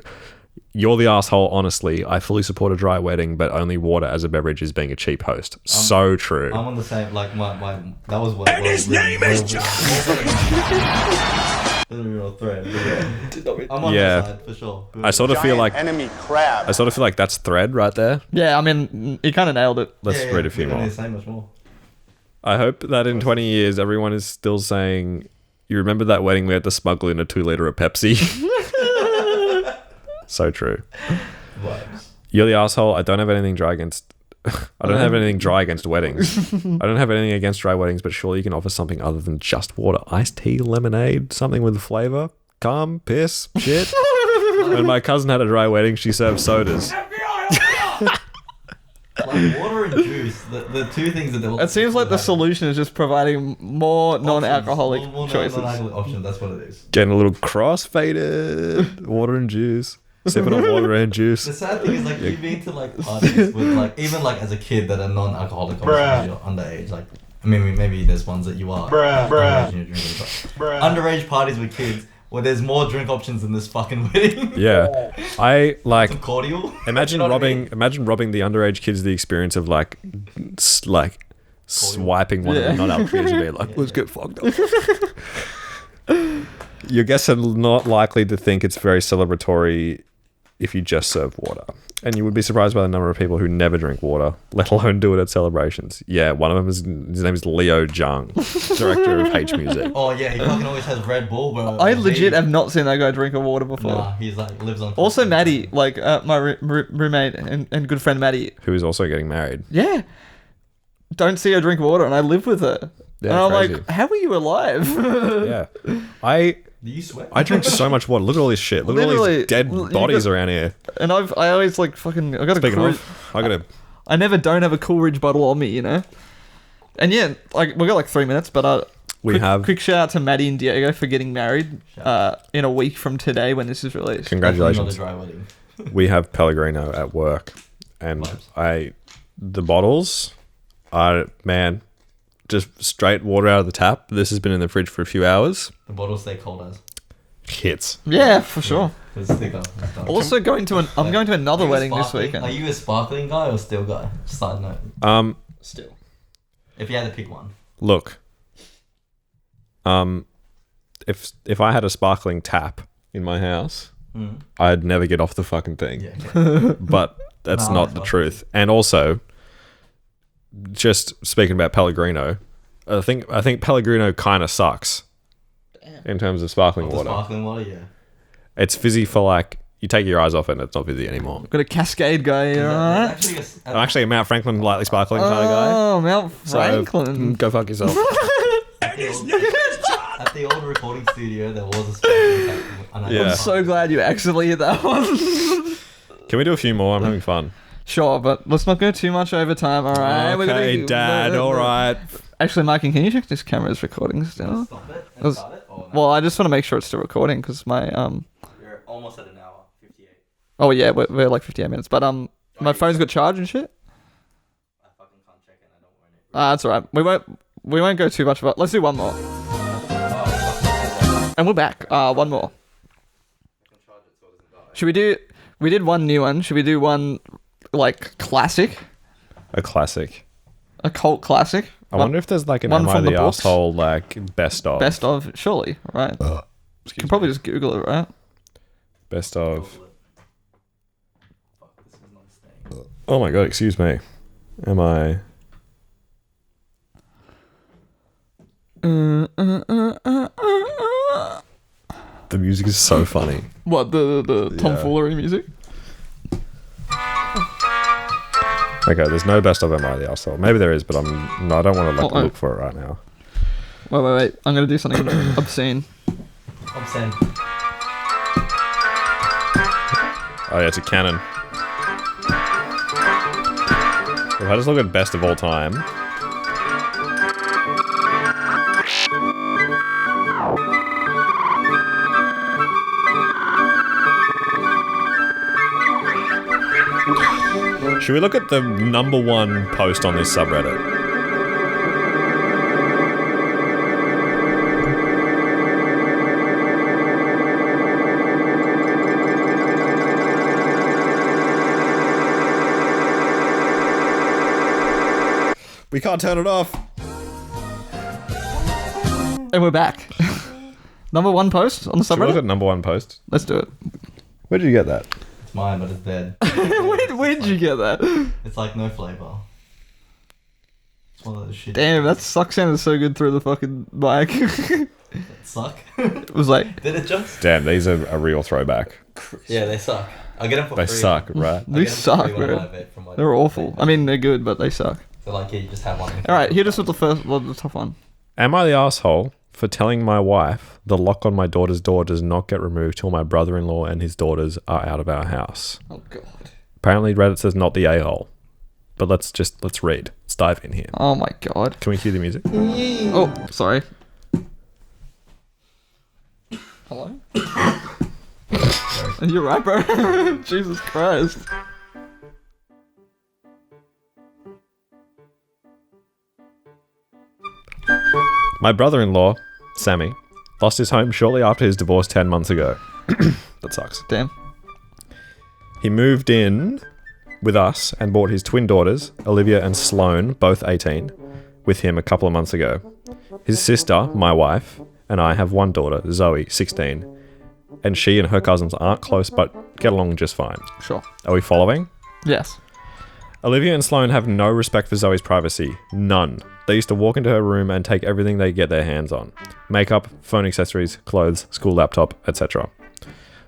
Speaker 3: You're the asshole, honestly. I fully support a dry wedding, but only water as a beverage is being a cheap host. So true.
Speaker 6: I'm on the same, like, my that was what.
Speaker 4: And his name is Jack.
Speaker 6: Real thread. Yeah. I'm on
Speaker 3: Yeah.
Speaker 6: that side for sure.
Speaker 3: I sort of feel like
Speaker 7: enemy crab.
Speaker 3: I sort of feel like that's thread right there.
Speaker 2: Yeah, I mean, you kind of nailed it.
Speaker 3: Let's read a few
Speaker 6: we don't
Speaker 3: more.
Speaker 6: need to say much more.
Speaker 3: I hope that in 20 years, everyone is still saying, you remember that wedding we had to smuggle in a 2-liter of Pepsi? So true.
Speaker 6: Vibes.
Speaker 3: You're the asshole. I don't have anything dry against... I don't have anything dry against weddings. I don't have anything against dry weddings, but surely you can offer something other than just water. Iced tea, lemonade, something with flavor. Calm, piss, shit. When my cousin had a dry wedding, she served sodas.
Speaker 6: Like water and juice, the two things that they
Speaker 2: It seems like the solution is just providing more non-alcoholic choices.
Speaker 6: Non-alcoholic options, that's what it is.
Speaker 3: Getting a little cross-faded. Water and juice. Sipping on water and
Speaker 6: The
Speaker 3: juice.
Speaker 6: sad thing is, like, you've been to, like, parties with, like, even, like, as a kid that are non-alcoholic, obviously, you're underage, like, I mean, maybe there's ones that you are underage and you're drinking, but underage parties with kids where there's more drink options than this fucking wedding.
Speaker 3: Yeah. I, like...
Speaker 6: Some cordial.
Speaker 3: Imagine
Speaker 6: You know what I
Speaker 3: robbing.
Speaker 6: mean?
Speaker 3: Imagine robbing the underage kids the experience of like swiping one of the non-alcoholic beers and being like, "Let's get fucked up." Your guests are not likely to think it's very celebratory if you just serve water, and you would be surprised by the number of people who never drink water, let alone do it at celebrations. Yeah, one of them is his name is Leo Jung, director of H Music.
Speaker 6: Oh yeah, he fucking always has Red Bull, bro.
Speaker 2: I legit have not seen that guy drink a water before.
Speaker 6: Nah, he's like lives on.
Speaker 2: Also, Maddie, like my roommate and good friend Maddie.
Speaker 3: Who is also getting married.
Speaker 2: Yeah. Don't see her drink water, and I live with her.
Speaker 3: Yeah,
Speaker 2: and I'm
Speaker 3: crazy.
Speaker 2: like, how are you alive?
Speaker 3: Yeah, I
Speaker 6: Do you sweat?
Speaker 3: I drink so much water. Look at all this shit. Look at all
Speaker 2: Literally,
Speaker 3: these dead
Speaker 2: you
Speaker 3: bodies
Speaker 2: got-
Speaker 3: around here.
Speaker 2: And I always like fucking. I got
Speaker 3: Speaking
Speaker 2: a.
Speaker 3: of, I gotta.
Speaker 2: I never don't have a Coolridge bottle on me, you know. And yeah, like we got like 3 minutes, but quick shout out to Maddie and Diego for getting married in a week from today when this is released.
Speaker 3: Congratulations.
Speaker 6: Not a dry wedding.
Speaker 3: We have Pellegrino at work, and the bottles are, man, just straight water out of the tap. This has been in the fridge for a few hours.
Speaker 6: The bottles stay cold as.
Speaker 3: Hits.
Speaker 2: Yeah, for sure.
Speaker 6: It's thicker. It's done.
Speaker 2: Also going to I'm going to another
Speaker 6: Are you a
Speaker 2: wedding this
Speaker 6: sparkling-
Speaker 2: weekend.
Speaker 6: Are you a sparkling guy or still guy? Side note.
Speaker 2: Still.
Speaker 6: If you had to pick one.
Speaker 3: Look. If I had a sparkling tap in my house, I'd never get off the fucking thing.
Speaker 6: Yeah. Okay.
Speaker 3: But that's
Speaker 6: No,
Speaker 3: not
Speaker 6: that's
Speaker 3: the
Speaker 6: fine.
Speaker 3: truth. And also, just speaking about Pellegrino, I think Pellegrino kind of sucks in terms of sparkling
Speaker 6: The
Speaker 3: water.
Speaker 6: sparkling water, yeah.
Speaker 3: It's fizzy for like, you take your eyes off it and it's not fizzy anymore.
Speaker 2: Got a Cascade guy here, alright?
Speaker 3: I'm actually a Mount Franklin lightly sparkling kind of guy.
Speaker 2: Oh, Mount
Speaker 3: So,
Speaker 2: Franklin.
Speaker 3: go fuck yourself.
Speaker 6: At the old recording studio, there was a sparkling tap. And I
Speaker 3: Yeah.
Speaker 2: I'm so glad you accidentally hit that one.
Speaker 3: Can we do a few more? I'm having fun.
Speaker 2: Sure, but let's not go too much over time, alright?
Speaker 3: Okay, Dad, alright.
Speaker 2: Actually, Mikey, can you check this camera's recording still?
Speaker 6: Stop it and
Speaker 2: Let's-
Speaker 6: start it. Or no?
Speaker 2: Well, I just want to make sure it's still recording because my
Speaker 6: You're almost at an hour, 58.
Speaker 2: oh yeah, we're like 58 minutes, but my phone's got charge and shit.
Speaker 6: I fucking can't check it. I don't want it.
Speaker 2: That's alright. We won't go too much about. Let's do one more, and we're back. One more. Should we do? We did one new one. Should we do one like classic,
Speaker 3: A classic.
Speaker 2: a cult classic?
Speaker 3: I wonder if there's like an
Speaker 2: one
Speaker 3: Am I
Speaker 2: from
Speaker 3: the
Speaker 2: the books?
Speaker 3: Asshole like best of.
Speaker 2: Best of, surely, right? You can probably just Google it, right?
Speaker 3: Best of.
Speaker 6: Fuck, this is not staying.
Speaker 3: Oh my god, excuse me. Am I? The music is so funny.
Speaker 2: What the tomfoolery music?
Speaker 3: Okay, there's no best of Am I the Asshole. Maybe there is, but I don't want to like
Speaker 2: Oh,
Speaker 3: look for it right now.
Speaker 2: Wait. I'm gonna do something obscene.
Speaker 6: Obscene.
Speaker 3: Oh yeah, it's a canon. If I just look at best of all time, Should we look at the #1 post on this subreddit? We can't turn it off.
Speaker 2: And we're back. #1 post on the
Speaker 3: Should we look
Speaker 2: subreddit?
Speaker 3: at #1 post?
Speaker 2: Let's do it.
Speaker 3: Where did you get that?
Speaker 6: It's mine, but it's dead.
Speaker 2: Where did you get that?
Speaker 6: It's like no flavor. It's one of those shit.
Speaker 2: Damn, that suck sounded so good through the fucking mic.
Speaker 6: Suck.
Speaker 2: It was like,
Speaker 6: Did it just?
Speaker 3: Damn, these are a real throwback.
Speaker 6: Yeah, they suck. I'll get them for
Speaker 3: They
Speaker 6: free.
Speaker 3: suck, right?
Speaker 6: I'll
Speaker 2: they
Speaker 6: get 'em for
Speaker 2: suck,
Speaker 6: free when I
Speaker 2: bro.
Speaker 6: buy a vape from, like,
Speaker 2: They're awful. I mean, they're good, but they suck.
Speaker 6: So like, yeah, you just have one.
Speaker 2: Alright, hit us with the tough one.
Speaker 3: Am I the asshole for telling my wife the lock on my daughter's door does not get removed till my brother-in-law and his daughters are out of our house?
Speaker 2: Oh, God.
Speaker 3: Apparently Reddit says not the a-hole. But let's read. Let's dive in here.
Speaker 2: Oh, my God.
Speaker 3: Can we cue the music?
Speaker 2: Oh, sorry. Hello? You're right, bro. Jesus Christ.
Speaker 3: My brother-in-law, Sammy, lost his home shortly after his divorce 10 months ago. That sucks.
Speaker 2: Damn.
Speaker 3: He moved in with us and brought his twin daughters, Olivia and Sloane, both 18, with him a couple of months ago. His sister, my wife, and I have one daughter, Zoe, 16, and she and her cousins aren't close but get along just fine.
Speaker 2: Sure.
Speaker 3: Are we following?
Speaker 2: Yes.
Speaker 3: Olivia and Sloane have no respect for Zoe's privacy. None. They used to walk into her room and take everything they get their hands on. Makeup, phone accessories, clothes, school laptop, etc.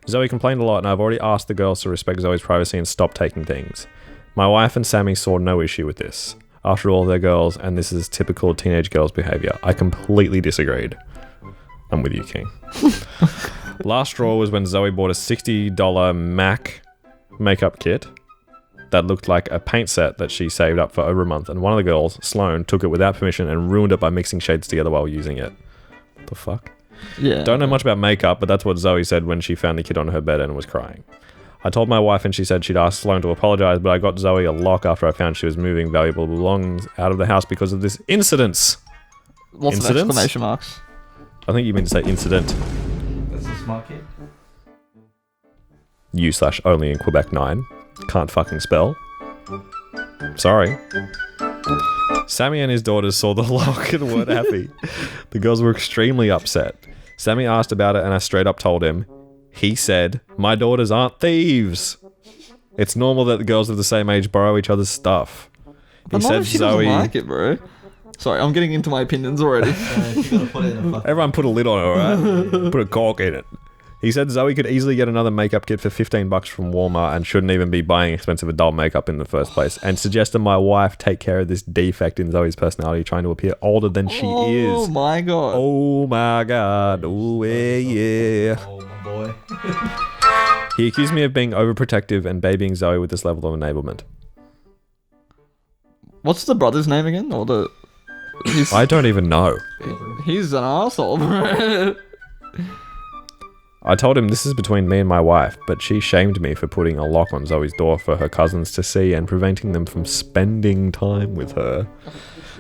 Speaker 3: Zoe complained a lot, and I've already asked the girls to respect Zoe's privacy and stop taking things. My wife and Sammy saw no issue with this. After all, they're girls, and this is typical teenage girls' behavior. I completely disagreed. I'm with you, King. Last straw was when Zoe bought a $60 MAC makeup kit that looked like a paint set that she saved up for over a month, and one of the girls, Sloane, took it without permission and ruined it by mixing shades together while using it. What the fuck?
Speaker 2: Yeah.
Speaker 3: Don't know much about makeup, but that's what Zoe said when she found the kit on her bed and was crying. I told my wife and she said she'd asked Sloane to apologize, but I got Zoe a lock after I found she was moving valuable belongings out of the house because of this incident.
Speaker 2: Lots of
Speaker 3: Incidents?
Speaker 2: exclamation marks.
Speaker 3: I think you meant to say incident.
Speaker 6: That's a smart kid.
Speaker 3: U/only in Quebec 9. Can't fucking spell. Sorry. Sammy and his daughters saw the lock and weren't happy. The girls were extremely upset. Sammy asked about it and I straight up told him. He said, my daughters aren't thieves. It's normal that the girls of the same age borrow each other's stuff. He
Speaker 2: Not
Speaker 3: said
Speaker 2: if she
Speaker 3: Zoe...
Speaker 2: doesn't like it, bro. Sorry, I'm getting into my opinions already.
Speaker 6: You gotta put it in a fucking...
Speaker 3: Everyone put a lid on it, alright? Put a cork in it. He said Zoe could easily get another makeup kit for $15 from Walmart and shouldn't even be buying expensive adult makeup in the first place, and suggested my wife take care of this defect in Zoe's personality, trying to appear older than she
Speaker 2: Oh
Speaker 3: is.
Speaker 2: my god.
Speaker 3: Oh my god. Oh yeah.
Speaker 6: Oh, my boy.
Speaker 3: He accused me of being overprotective and babying Zoe with this level of enablement.
Speaker 2: What's the brother's name again? Or the...
Speaker 3: I don't even know.
Speaker 2: He's an asshole, bro.
Speaker 3: I told him this is between me and my wife, but she shamed me for putting a lock on Zoe's door for her cousins to see and preventing them from spending time with her.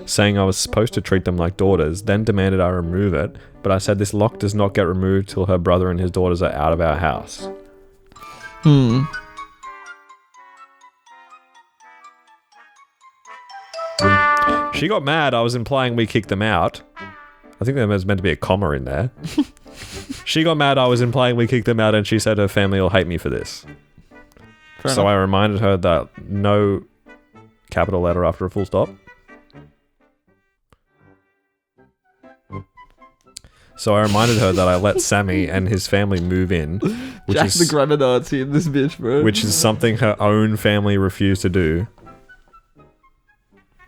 Speaker 3: Saying I was supposed to treat them like daughters, then demanded I remove it, but I said this lock does not get removed till her brother and his daughters are out of our house. She got mad I was implying we kicked them out. I think there was meant to be a comma in there. She got mad I was implying we kicked them out and she said her family will hate me for this.
Speaker 2: Fair
Speaker 3: So
Speaker 2: enough.
Speaker 3: I reminded her that no capital letter after a full stop. So I reminded her that I let Sammy and his family move in, which
Speaker 2: Jack the
Speaker 3: is
Speaker 2: grammar Nazi in this bitch, bro.
Speaker 3: which is something her own family refused to do.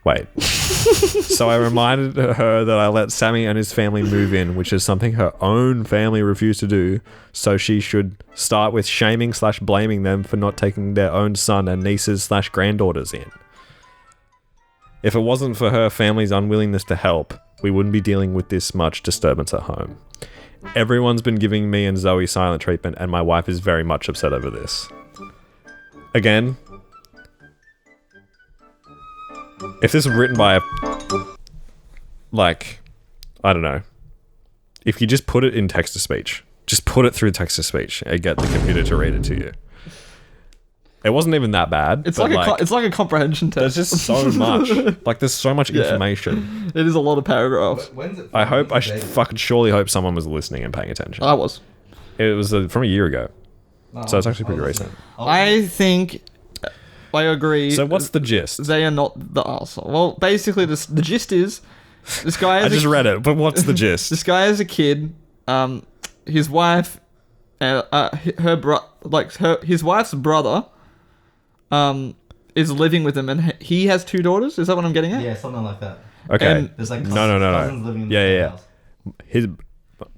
Speaker 3: Wait. So I reminded her that I let Sammy and his family move in, which is something her own family refused to do, so she should start with shaming/blaming them for not taking their own son and nieces/granddaughters in. If it wasn't for her family's unwillingness to help, we wouldn't be dealing with this much disturbance at home. Everyone's been giving me and Zoe silent treatment, and my wife is very much upset over this. Again, if this was written by a, like, I don't know, if you just put it in text to speech, just put it through text to speech and get the computer to read it to you. It wasn't even that bad.
Speaker 2: It's like a comprehension test.
Speaker 3: There's just so much. Like, there's so much information.
Speaker 2: It is a lot of paragraphs.
Speaker 6: When's it?
Speaker 3: I fucking surely hope someone was listening and paying attention.
Speaker 2: I was.
Speaker 3: It was from a year ago. So it's actually pretty recent.
Speaker 2: I think I agree.
Speaker 3: So what's the gist?
Speaker 2: They are not the arsehole. Well, basically, the gist is this guy.
Speaker 3: I just read it, but what's the gist?
Speaker 2: This guy is a kid. His wife, his wife's brother, is living with him, and he has 2 daughters. Is that what I'm getting at?
Speaker 6: Yeah, something like that.
Speaker 3: Okay.
Speaker 2: And
Speaker 6: There's like
Speaker 3: No.
Speaker 6: cousins living in the same house.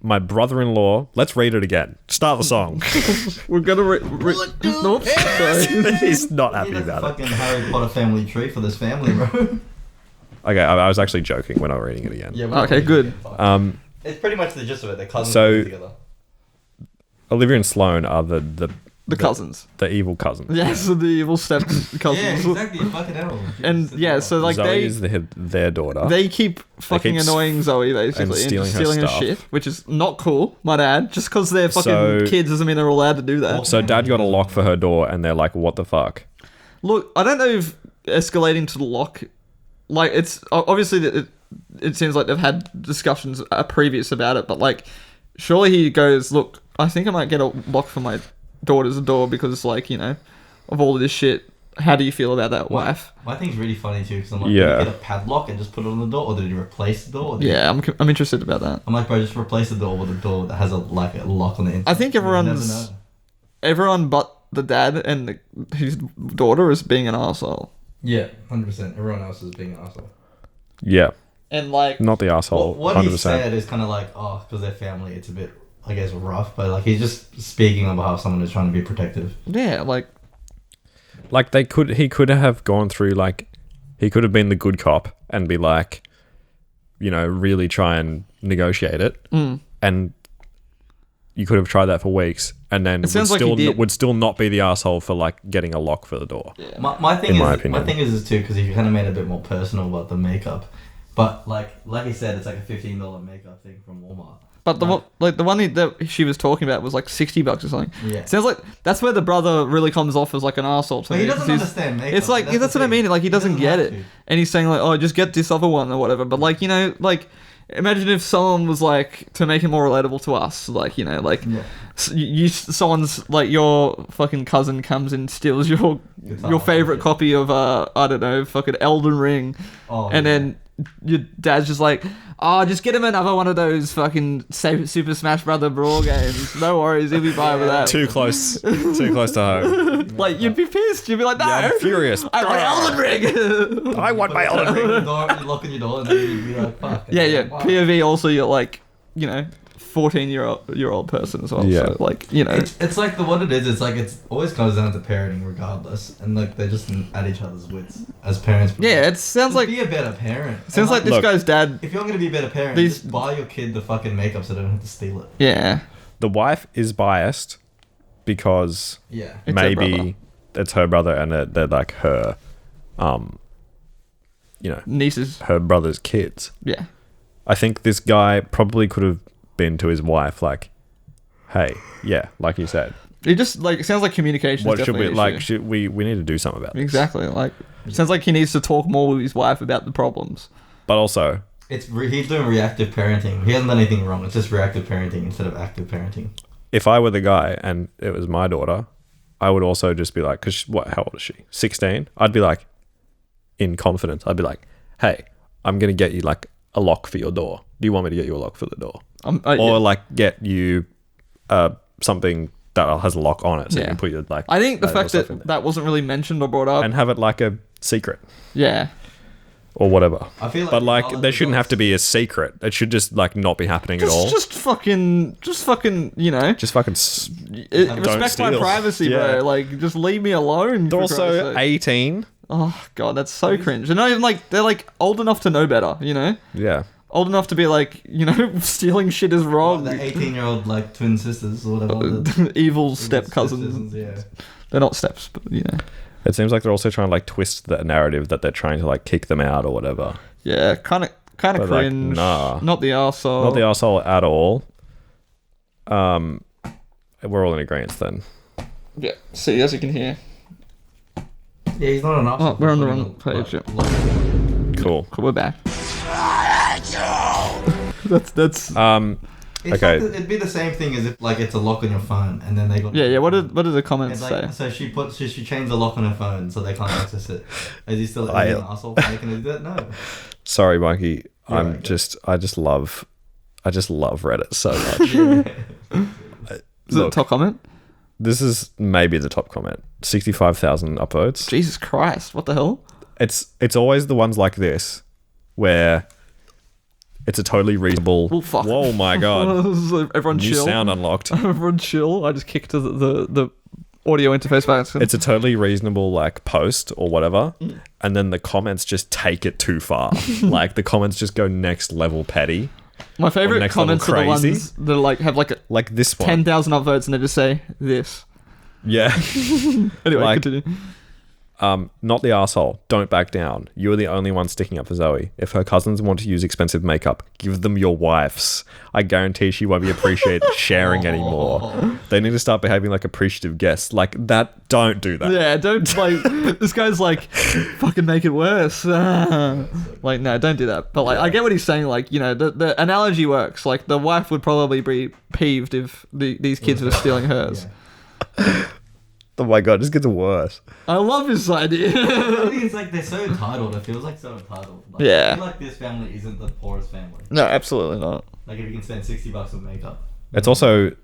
Speaker 3: My brother-in-law. Let's read it again. Start the song.
Speaker 2: We're gonna. Nope. Sorry.
Speaker 3: He's not happy
Speaker 6: That's
Speaker 3: about
Speaker 6: a
Speaker 3: it.
Speaker 6: fucking Harry Potter family tree for this family, bro.
Speaker 3: Okay, I was actually joking when I was reading it again.
Speaker 6: Yeah.
Speaker 2: Okay, good.
Speaker 6: It's pretty much the gist of it. They're cousins
Speaker 3: So-
Speaker 6: living together.
Speaker 3: Olivia and Sloane are the
Speaker 2: cousins.
Speaker 3: the evil cousins.
Speaker 2: Yes, the evil step cousins.
Speaker 6: Yeah, exactly. Fucking hell.
Speaker 2: And yeah, so like
Speaker 3: Zoe is their daughter.
Speaker 2: they keep fucking
Speaker 3: keep
Speaker 2: annoying Zoe basically and
Speaker 3: stealing her
Speaker 2: stealing her
Speaker 3: stuff.
Speaker 2: shit, which is not cool, might add. Just because they're fucking
Speaker 3: So-
Speaker 2: kids doesn't mean they're allowed to do that.
Speaker 3: So Dad got a lock for her door, and they're like, "What the fuck?"
Speaker 2: Look, I don't know if escalating to the lock, like it's obviously it seems like they've had discussions previous about it, but like surely he goes, look, I think I might get a lock for my daughter's door because like, you know, of all of this shit. How do you feel about that, wife?
Speaker 6: My thing's really funny too because I'm like,
Speaker 3: Yeah.
Speaker 6: did you get a padlock and just put it on the door, or did you replace the door? Or did
Speaker 2: Yeah, I'm interested about that.
Speaker 6: I'm like, bro, just replace the door with a door that has a lock on the inside.
Speaker 2: I think
Speaker 6: You never
Speaker 2: everyone's
Speaker 6: know.
Speaker 2: everyone but the dad and his daughter is being an arsehole.
Speaker 6: Yeah, 100%. Everyone else is being an asshole.
Speaker 3: Yeah,
Speaker 2: And like
Speaker 3: not the asshole.
Speaker 6: What
Speaker 3: 100%.
Speaker 6: he said is kind of like, oh, because they're family, it's a bit, I guess, rough. But like, he's just speaking on behalf of someone who's trying to be protective.
Speaker 2: yeah, like
Speaker 3: Like he could have gone through, like, he could have been the good cop and be like, you know, really try and negotiate it, and you could have tried that for weeks, and then
Speaker 2: It sounds like he did.
Speaker 3: would still not be the asshole for like getting a lock for the door.
Speaker 2: yeah.
Speaker 6: My thing
Speaker 3: In
Speaker 6: is,
Speaker 3: my opinion.
Speaker 6: my thing is too, because he kind of made it a bit more personal about the makeup. But like he said, it's like a $15 makeup thing from Walmart.
Speaker 2: But the one that she was talking about was like $60 or something.
Speaker 6: Yeah.
Speaker 2: Sounds like that's where the brother really comes off as like an arsehole to
Speaker 6: But
Speaker 2: me.
Speaker 6: he doesn't
Speaker 2: 'cause he's-
Speaker 6: understand makeup.
Speaker 2: It's like that's
Speaker 6: the
Speaker 2: what I
Speaker 6: thing.
Speaker 2: mean. Like he doesn't get
Speaker 6: have
Speaker 2: it,
Speaker 6: to.
Speaker 2: and he's saying like, "Oh, just get this other one or whatever." But like, you know, like imagine if someone was like, to make it more relatable to us, like, you know, like
Speaker 6: Yeah.
Speaker 2: someone's like your fucking cousin comes and steals your
Speaker 6: Guitar,
Speaker 2: favorite
Speaker 6: yeah.
Speaker 2: copy of I don't know, fucking Elden Ring,
Speaker 6: Oh,
Speaker 2: and
Speaker 6: yeah.
Speaker 2: then your dad's just like, oh, just get him another one of those fucking Super Smash Brother Brawl games. No worries, he'll be fine with that.
Speaker 3: Too close to home.
Speaker 2: Like, you'd be pissed. You'd be like, no,
Speaker 3: Yeah, I'm furious.
Speaker 2: I want Elden Ring.
Speaker 3: I want my Elden Ring.
Speaker 6: You lock on your door and then you'd be like, fuck.
Speaker 2: yeah.
Speaker 6: Wow.
Speaker 2: POV also, you're like, you know, 14-year-old person as well.
Speaker 3: Yeah.
Speaker 2: So, like, you know.
Speaker 6: It's like what it is. It's like it's always comes down to parenting, regardless, and like they're just at each other's wits as parents.
Speaker 2: Yeah, it sounds
Speaker 6: Just
Speaker 2: like
Speaker 6: be a better parent.
Speaker 2: sounds
Speaker 6: And,
Speaker 2: like this
Speaker 3: Look.
Speaker 2: guy's dad.
Speaker 6: if you're gonna be a better parent,
Speaker 2: These-
Speaker 6: just buy your kid the fucking makeup so they don't have to steal it.
Speaker 2: Yeah.
Speaker 3: The wife is biased because
Speaker 6: Yeah.
Speaker 2: It's her
Speaker 3: maybe
Speaker 2: brother.
Speaker 3: it's her brother and they're like her, you know,
Speaker 2: Nieces.
Speaker 3: her brother's kids.
Speaker 2: Yeah.
Speaker 3: I think this guy probably could have been to his wife like, hey, yeah, like you said,
Speaker 2: It just, like, it sounds like communication
Speaker 3: what
Speaker 2: is
Speaker 3: should we
Speaker 2: definitely an
Speaker 3: like?
Speaker 2: issue.
Speaker 3: Should we need to do something about this?
Speaker 2: Exactly. Like, it sounds like he needs to talk more with his wife about the problems.
Speaker 3: But also,
Speaker 6: He's doing reactive parenting. He hasn't done anything wrong. It's just reactive parenting instead of active parenting.
Speaker 3: if I were the guy and it was my daughter, I would also just be like, because how old is she? 16? I'd be like, in confidence, I'd be like, hey, I'm going to get you like a lock for your door. Do you want me to get you a lock for the door? Or
Speaker 2: Yeah.
Speaker 3: like get you something that has a lock on it so you
Speaker 2: Yeah.
Speaker 3: can put your like.
Speaker 2: I think the
Speaker 3: valuable
Speaker 2: fact
Speaker 3: stuff in
Speaker 2: that
Speaker 3: there.
Speaker 2: that wasn't really mentioned or brought up.
Speaker 3: And have it like a secret
Speaker 2: Yeah.
Speaker 3: or whatever.
Speaker 6: I feel like
Speaker 3: But like,
Speaker 6: regardless
Speaker 3: there
Speaker 6: of
Speaker 3: shouldn't have
Speaker 6: what's-
Speaker 3: to be a secret. It should just like not be happening at all.
Speaker 2: Just fucking, you know,
Speaker 3: Just fucking.
Speaker 2: respect my
Speaker 3: steal.
Speaker 2: privacy,
Speaker 3: Yeah.
Speaker 2: bro. Like, just leave me alone.
Speaker 3: They're
Speaker 2: for Christ's
Speaker 3: also
Speaker 2: sake.
Speaker 3: 18.
Speaker 2: Oh god, that's so cringe. They're not even like, they're like old enough to know better. You know,
Speaker 3: Yeah.
Speaker 2: old enough to be like, you know, stealing shit is wrong.
Speaker 6: The 18-year-old like twin sisters or whatever.
Speaker 2: Evil
Speaker 6: the
Speaker 2: step cousins.
Speaker 6: sisters, yeah.
Speaker 2: They're not steps, but you know.
Speaker 3: It seems like they're also trying to like twist the narrative that they're trying to like kick them out or whatever.
Speaker 2: Yeah, kind of
Speaker 3: But, like,
Speaker 2: cringe.
Speaker 3: nah.
Speaker 2: Not the arsehole.
Speaker 3: Not the arsehole at all. We're all in agreement then.
Speaker 2: Yeah, see, as you can hear.
Speaker 6: Yeah, he's not an arsehole.
Speaker 2: Oh, we're on the wrong page. Yeah.
Speaker 3: Cool.
Speaker 2: Cool, we're back. That's
Speaker 6: It's
Speaker 3: Okay.
Speaker 6: like it'd be the same thing as if like it's a lock on your phone and then they got.
Speaker 2: yeah. What did the comments
Speaker 6: It's
Speaker 2: say?
Speaker 6: like, so she changed the lock on her phone so they can't access it. Is he still
Speaker 3: I-
Speaker 6: an asshole for making her do that? No.
Speaker 3: Sorry, Mikey.
Speaker 6: You're
Speaker 3: I
Speaker 6: right,
Speaker 3: just love Reddit so much.
Speaker 2: Is it the top comment?
Speaker 3: This is maybe the top comment. 65,000 upvotes.
Speaker 2: Jesus Christ! What the hell?
Speaker 3: It's always the ones like this where it's a totally reasonable.
Speaker 2: Oh fuck!
Speaker 3: Whoa, my god!
Speaker 2: Everyone
Speaker 3: New
Speaker 2: chill.
Speaker 3: sound unlocked.
Speaker 2: Everyone chill. I just kicked the audio interface back.
Speaker 3: It's a totally reasonable like post or whatever, and then the comments just take it too far. Like the comments just go next level petty.
Speaker 2: My favorite
Speaker 3: next level
Speaker 2: comments are the
Speaker 3: crazy.
Speaker 2: ones that like have like
Speaker 3: Like this one.
Speaker 2: 10,000 upvotes and they just say this.
Speaker 3: Yeah.
Speaker 2: Anyway,
Speaker 3: Like-
Speaker 2: continue.
Speaker 3: Not the arsehole. Don't back down. You are the only one sticking up for Zoe. If her cousins want to use expensive makeup, give them your wife's. I guarantee she won't be appreciated sharing anymore. They need to start behaving like appreciative guests. Like that. Don't do that.
Speaker 2: Yeah, don't like. This guy's like, fucking make it worse. Like, no, don't do that. But like, I get what he's saying. Like, you know, the analogy works. Like, the wife would probably be peeved if these kids were stealing hers.
Speaker 3: Oh my god, this gets worse.
Speaker 2: I love this idea.
Speaker 6: I think it's like they're so entitled. It feels like so entitled. Like,
Speaker 2: Yeah.
Speaker 6: I feel like this family isn't the poorest family.
Speaker 2: No, absolutely not.
Speaker 6: Like if you can spend $60 on makeup.
Speaker 3: It's also,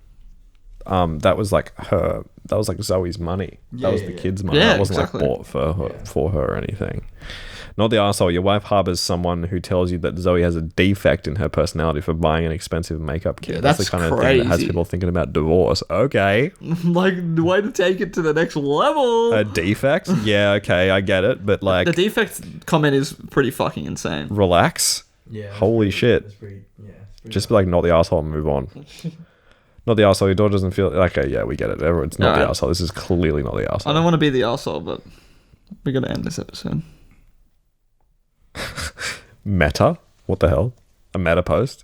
Speaker 3: that was like her. That was like Zoe's money.
Speaker 6: Yeah,
Speaker 3: That was
Speaker 6: yeah,
Speaker 3: the
Speaker 6: yeah.
Speaker 3: kids' money.
Speaker 2: Yeah,
Speaker 3: That wasn't
Speaker 2: exactly.
Speaker 3: like bought for her or anything. Not the arsehole. Your wife harbors someone who tells you that Zoe has a defect in her personality for buying an expensive makeup kit.
Speaker 2: Yeah,
Speaker 3: that's the
Speaker 2: that's
Speaker 3: kind of thing that has
Speaker 2: crazy.
Speaker 3: people thinking about divorce. Okay.
Speaker 2: Like, the way to take it to the next level.
Speaker 3: A defect? Yeah, okay, I get it. But like,
Speaker 2: The defect comment is pretty fucking insane.
Speaker 3: relax.
Speaker 6: Yeah.
Speaker 3: Holy shit.
Speaker 6: It's pretty, yeah. It's pretty
Speaker 3: Just be like, not the arsehole and move on. Not the arsehole. Your daughter doesn't feel. Okay, yeah, we get it. It's not the
Speaker 2: Alright.
Speaker 3: arsehole. This is clearly not the
Speaker 2: I
Speaker 3: arsehole.
Speaker 2: don't want to be the arsehole, but we gotta end this episode.
Speaker 3: Meta? What the hell? A meta post?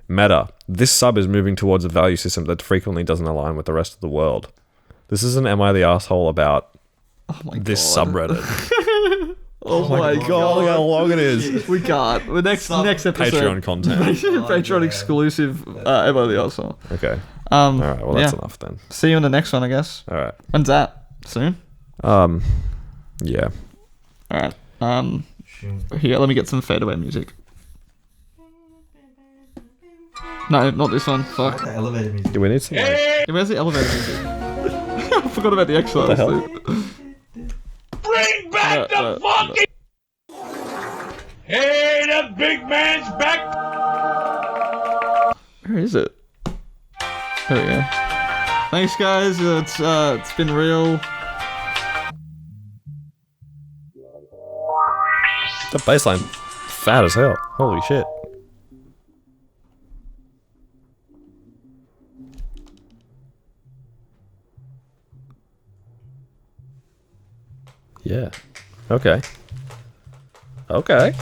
Speaker 3: Meta. This sub is moving towards a value system that frequently doesn't align with the rest of the world. This is an Am I the Asshole about
Speaker 2: Oh my
Speaker 3: this
Speaker 2: god.
Speaker 3: subreddit.
Speaker 2: Oh my
Speaker 3: God, look how long it is.
Speaker 2: We can't. The next episode.
Speaker 3: Patreon content.
Speaker 2: Patreon
Speaker 6: yeah.
Speaker 2: exclusive. Am I the arsehole?
Speaker 3: Okay.
Speaker 2: All
Speaker 3: Alright, well that's enough then.
Speaker 2: See you in the next one, I guess.
Speaker 3: Alright.
Speaker 2: When's that? Soon.
Speaker 3: Yeah.
Speaker 2: All right. Here, let me get some fadeaway music. No, not this one. Fuck.
Speaker 6: The elevator music.
Speaker 3: Do we need some like,
Speaker 2: Hey, where's the elevator music? I forgot about the X-Files.
Speaker 3: What the hell?
Speaker 2: dude.
Speaker 4: Bring back the fucking. Hey, the big man's back.
Speaker 2: Where is it? There we go. Thanks, guys. It's been real.
Speaker 3: the baseline fat as hell. Holy shit. Yeah. Okay. Okay.